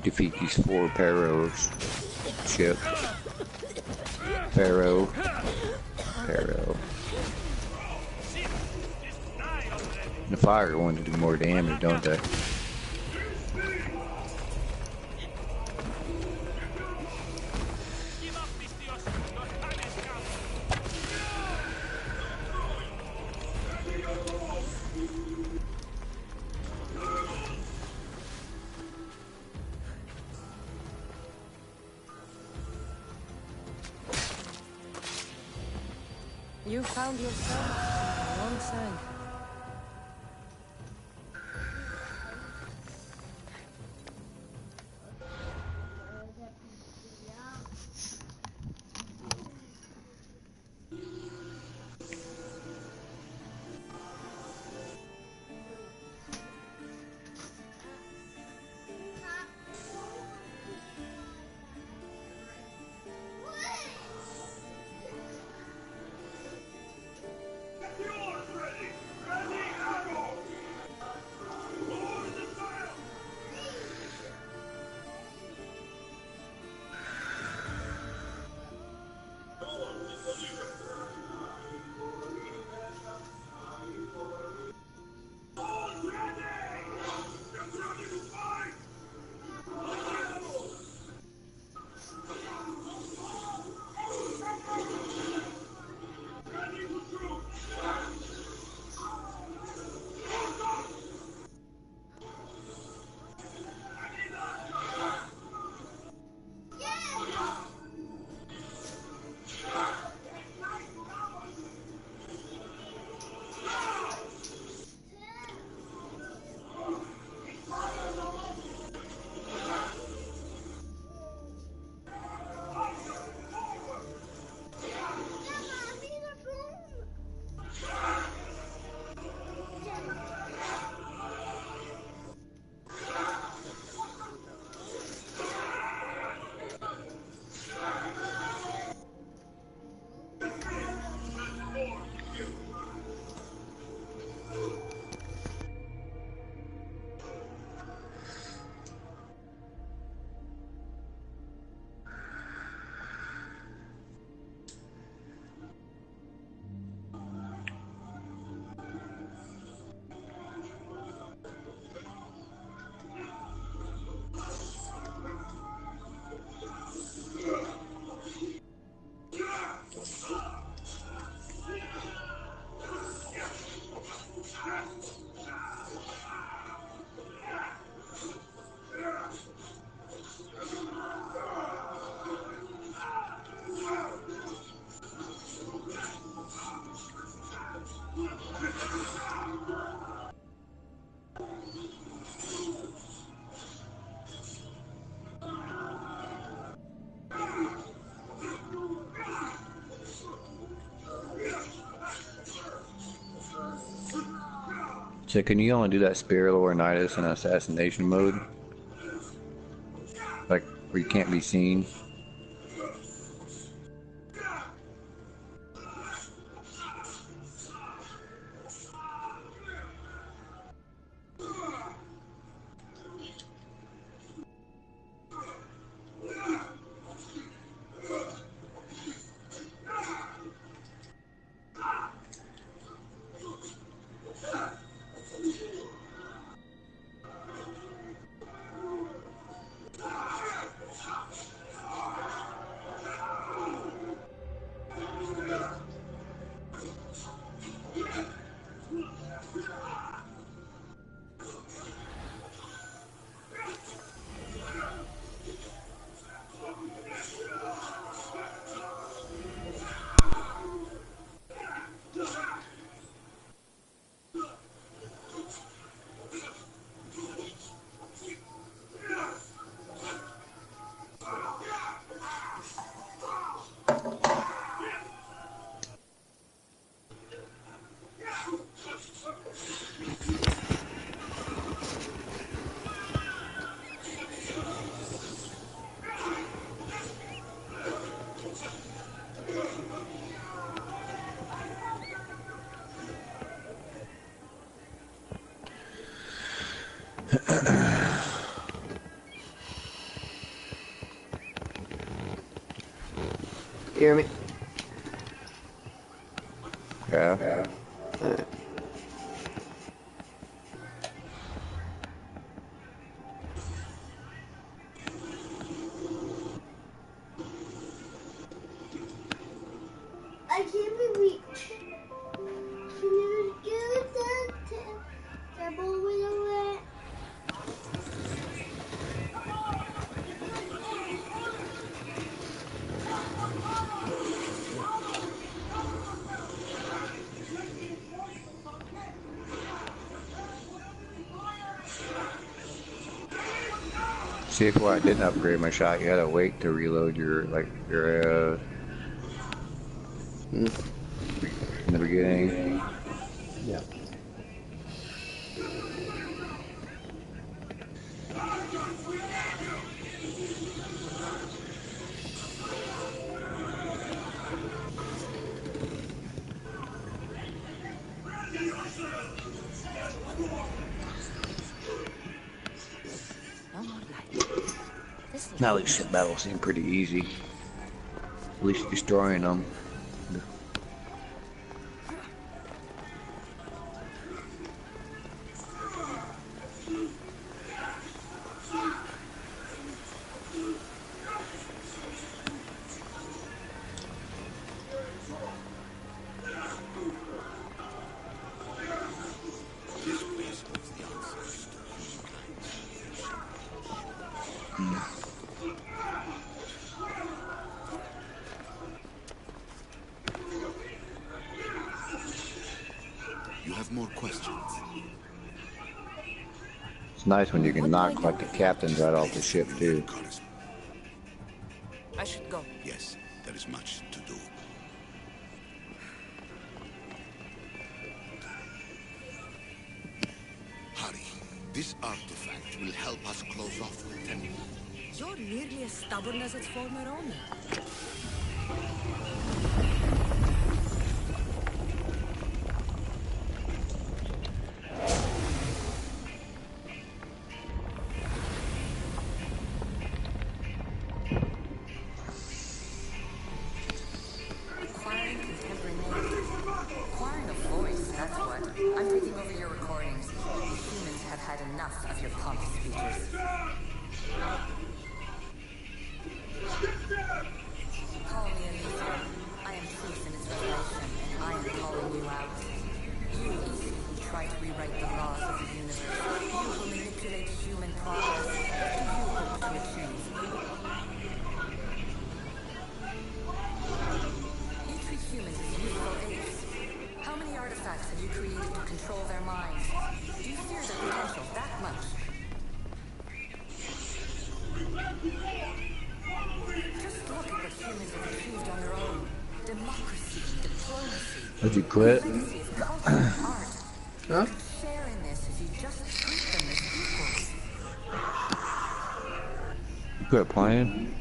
defeat these 4 Pharaohs. Chip. Pharaoh. Pharaoh. The fire ones do more damage, don't they?
You found yourself on the wrong side.
So can you only do that Spirit Laurinaitis in assassination mode? Like, where you can't be seen?
You hear me?
Yeah.
Alright.
I can't believe can you do that table with it?
See, if I didn't upgrade my shot, you had to wait to reload your, like, your, in the beginning.
Yeah.
No more light. This is
Now these battles seem pretty easy. At least destroying them.
You have more questions?
It's nice when you can knock, like, the captains right off the ship, too.
I should go.
Yes, there is much to do. Hurry. This artifact will help us close off the temple.
You're nearly as stubborn as its former owner. Acquiring contemporary music. Acquiring a voice, that's what. I'm taking over your recordings. The humans have had enough of your pompous speeches. Call me Elisa. I am truth in its revelation, and I am calling you out. You easily try to rewrite the laws of the universe. You will manipulate human progress. What do you hope to achieve? You treat humans as useful apes. How many artifacts have you created to control their minds? Do you fear their potential that much? Just look at what humans have achieved on their own. Democracy, diplomacy.
Did you quit?
Legacy of culture and art.
Huh?
Share in
quit playing?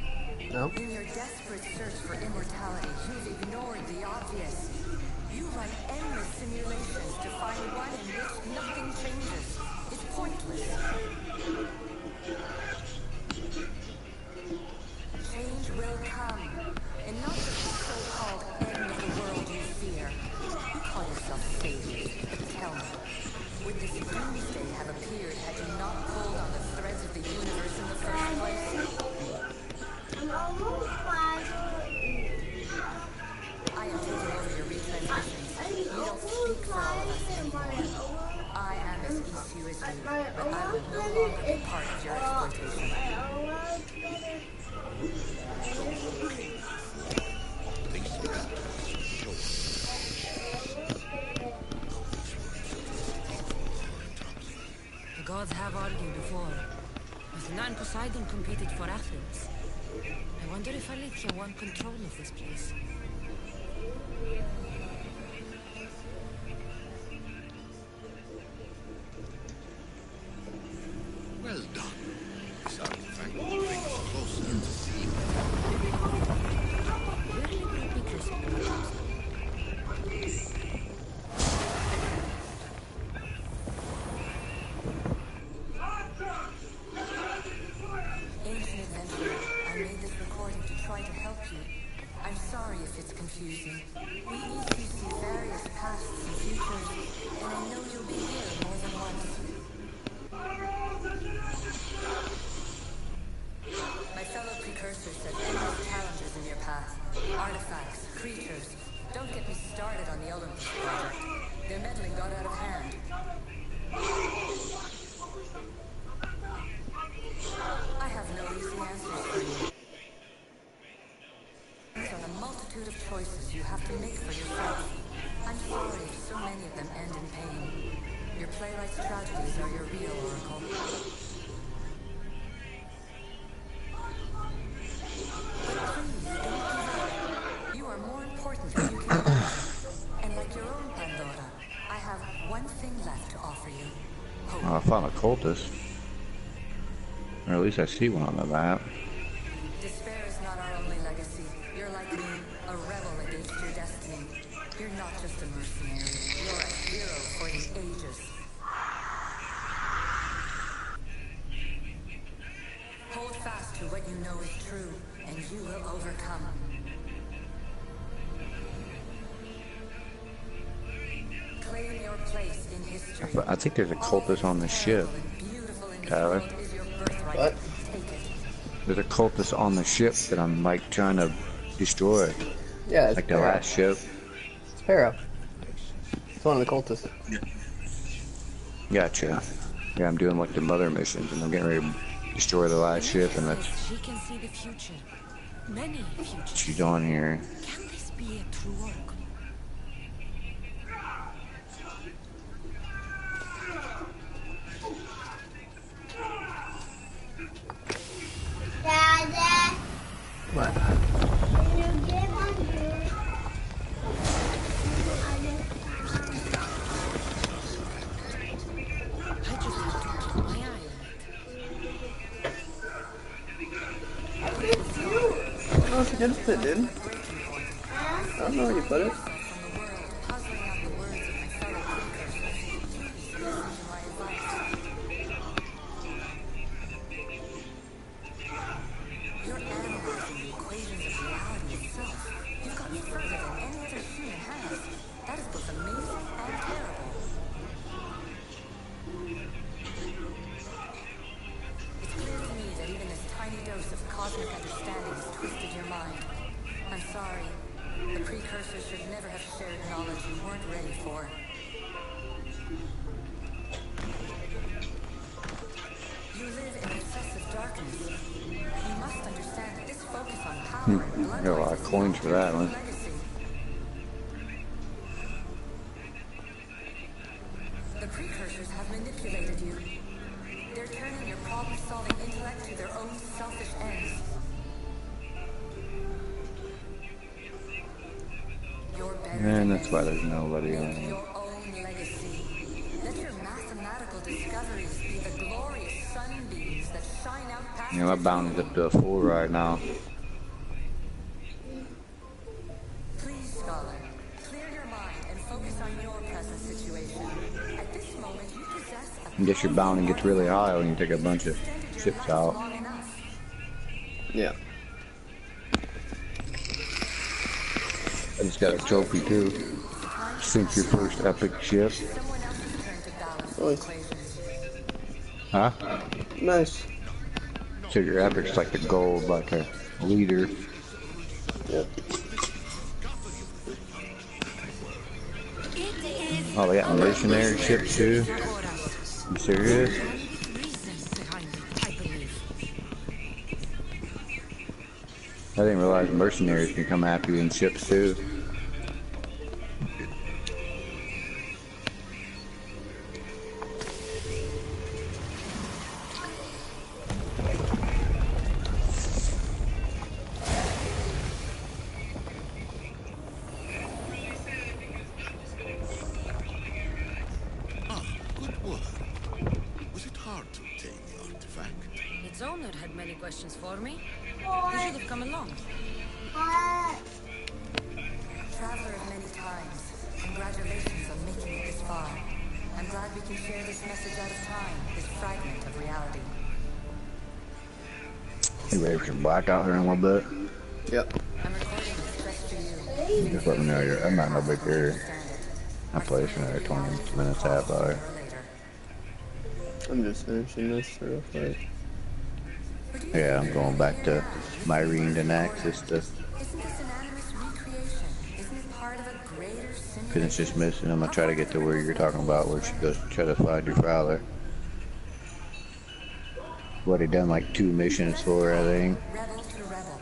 No?
In your desperate search for immortality, you've ignored the obvious. You run endless simulations to find one in which nothing changes. It's pointless. Change will come, and not just the so-called end of the world you fear. You call yourself saviors, but tell me, would this doomsday have appeared had you not pulled on the threads of the universe in the first place? I am taking over your retransmissions. We don't speak for all of us anymore. I am as issue as you, but I will no longer be part of your exploitation.
The gods have argued before. Athena and Poseidon competed for Athens. I wonder if Alethea won control of this place.
Well done. This artifact will bring us closer to see.
Really brought me closer to my house.
Ancient adventurer, I made this recording to try to help you. I'm sorry if it's confusing. We each see various pasts and futures, and I know you'll be here more than once. My fellow precursors said endless challenges in your path. Artifacts, creatures. Don't get me started on the Olympus project. Their meddling got out of hand. I have no easy answers for you. These are a multitude of choices you have to make for yourself. I'm sorry if so many of them end in pain. Your playwright's tragedies are your real oracle. You are more important than you can imagine. And like your own Pandora, I have one thing left to offer you. Hope.
Oh, I found a cultist. Or at least I see one on the map.
Despair is not our only legacy. You're like me, a rebel against your destiny. You're not just a mercenary. You're a hero for the ages. Hold fast to what you know is true, and you will overcome. Claim your place in history.
But I think there's a cultist on the ship, Tyler.
What?
There's a cultist on the ship that I'm like trying to destroy.
Yeah, it's
like the
Para.
last ship.
It's Para. It's one of the cultists.
Gotcha. Yeah, I'm doing like the mother missions and I'm getting ready to destroy the last ship and that's
She can see the future. Many futures.
she's on here.
Can this be a true oracle?
What?
I just have to keep my eye on it.
Oh, it's a good fit, dude. I don't know where you put it.
You're analyzing the equations of reality itself. You've gotten further than any other human has. That is both amazing and terrible. It's clear to me that even this tiny dose of cosmic understanding has twisted your mind. I'm sorry. The precursors should never have shared knowledge you weren't ready for. You live in excessive darkness. You must understand that this focus on power and
I got a lot of coins for that one.
legacy. The precursors have manipulated you. They're turning your problem-solving intellect to their own selfish ends. You're better
And
than
that's why
this.
there's nobody on
Make
it.
your own legacy. Let your mathematical discoveries be the glorious sunbeams that shine out past
Yeah, my bounty's up to a 4 right now.
Please, Scholar, clear your mind and focus on your present situation. At this moment, you possess a
I guess your bounty gets really high when you take a bunch of ships out.
long enough.
Yeah.
I just got a trophy too. Sink your first epic ship.
Someone else's turn to balance the
Nice.
equation.
Huh?
Nice.
So your epic's like the gold, like a leader.
Yep.
Oh, they got mercenary ships too? You serious? I didn't realize mercenaries can come after you in ships too.
Ah, good work. Was it hard to obtain the artifact?
Its owner had many questions for me. You should have come along.
Traveler of many times, congratulations on making it this far. I'm glad we can share this message out of time, this fragment of reality.
You ready for some blackout here in a little bit?
Yep.
I'm recording this just for you.
Just let me know I'm not no big area. I play this for another 20 minutes, half hour.
I'm just finishing this real quick.
Yeah, I'm going back to Myrene to Naxxus stuff.
Isn't this an animus recreation? Isn't it part of a greater
Cause it's just missing. I'm gonna try to get to where you're talking about, where she goes try to find your father. What he done like 2 missions for, I think.
Rebel to rebel.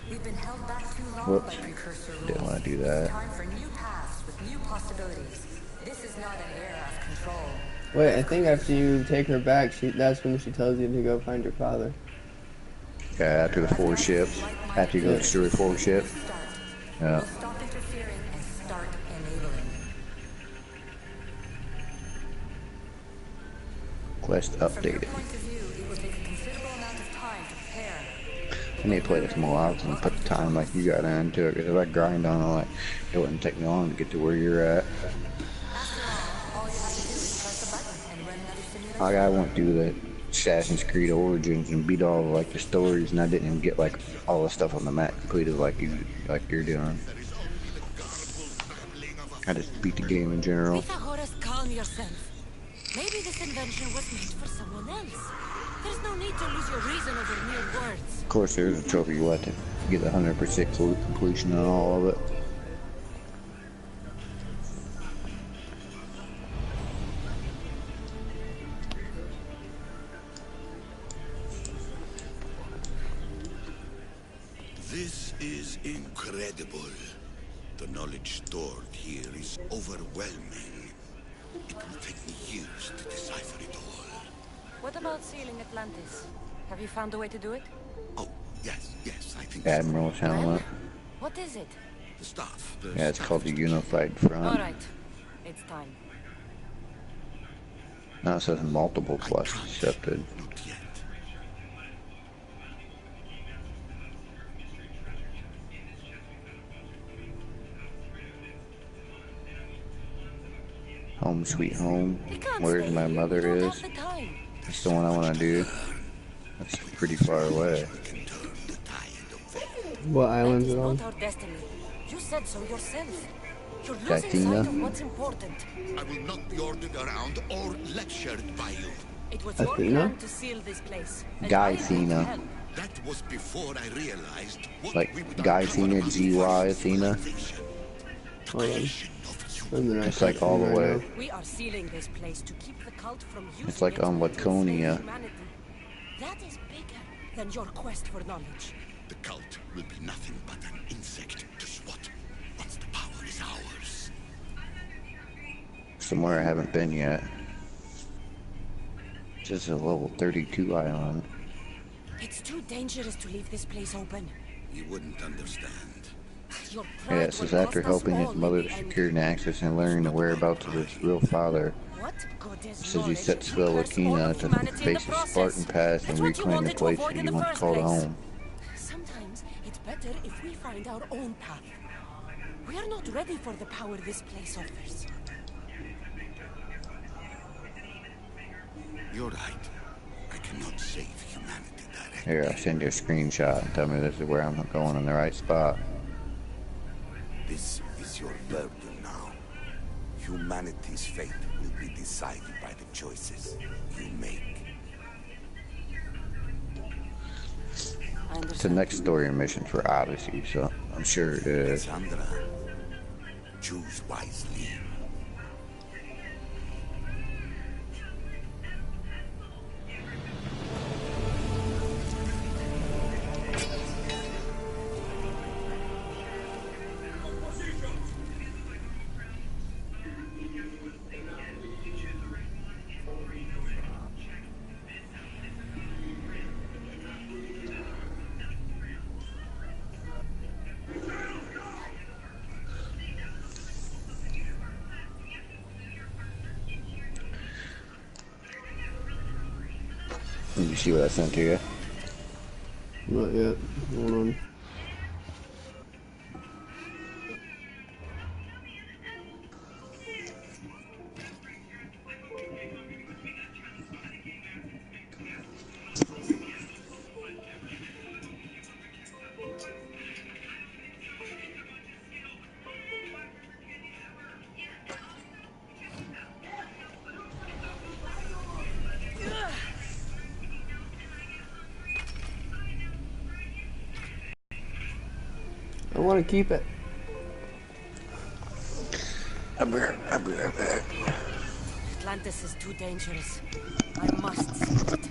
We've been held back too long
Whoops.
by precursor rules.
Didn't want to do that.
Time for new paths with new possibilities. This is not an era of control.
Wait, I think after you take her back, that's when she tells you to go find your father.
Yeah, after the 4 ships. After you go destroy 4 ships. Yeah.
Stop interfering and start enabling.
Quest updated.
Point of view, it will take a considerable amount of time to prepare.
I need to play this more often and put the time like you got into it. Because if I grind on it, like, it wouldn't take me long to get to where you're at.
After all you have to do is press a button and run another simulation.
Like, I went through the Assassin's Creed Origins and beat all like the stories, and I didn't even get like all the stuff on the map completed like you're doing. I just beat the game in general.
Pythagoras, calm yourself. Maybe this invention was meant for someone else. There's no need to lose your reason over mere words.
Of course, there's a trophy you have to get 100% completion on all of it.
This is incredible. The knowledge stored here is overwhelming. It will take me years to decipher it all.
What about sealing Atlantis? Have you found a way to do it?
Oh, yes, I think
Admiral's helmet.
What is it?
The staff.
Yeah, it's called the Unified Front.
Alright. It's time.
Now it says multiple quests accepted.
Not yet.
Home sweet home.
We can't
Where's
stay
my
here.
mother
We don't
is.
have the time.
That's the one I want to do. That's pretty far away.
What island is
That
it
is
on?
not our destiny. You said so yourself. You're losing
Athena?
sight of what's important.
I will not be ordered around or lectured by you.
It was your
Athena?
plan to seal this place. and
Guy
I agreed to
Athena.
help.
That was before I realized what
Like
we would
Guy
uncover
Athena,
on
GY
the
Athena.
Hold on. I'm the
It's like all the way.
We are sealing this place to keep the cult from using
It's like
it
on
to enslave
Laconia.
humanity. That is bigger than your quest for knowledge.
The cult will be nothing but an insect to swat. Once the power is ours.
Somewhere I haven't been yet. Just a level 32 island.
It's too dangerous to leave this place open.
You wouldn't understand.
Your
Yeah,
pride
it
will
says after
cost us
helping his
all in
mother
the
to
end.
secure an access and learning the whereabouts of his real father,
What?
it
Goddess
says he
knowledge
sets
to curse all
Philokina
of
to
humanity in the
face his Spartan
process.
past and
That's what you
reclaim the
wanted to
place
avoid
that
in
he
the
once
first
called
place.
home.
Sometimes it's better if we find our own path. We are not ready for the power this place offers.
You're right. I cannot save humanity directly.
Here, I'll send you a screenshot and tell me this is where I'm going in the right spot.
This is your burden now. Humanity's fate will be decided by the choices you make.
It's the next story mission for Odyssey, so I'm sure it is.
Cassandra, choose wisely.
You see what I sent to you?
Not yet. Hold on. I want to keep it.
I'll be right back.
Atlantis is too dangerous. I must see it.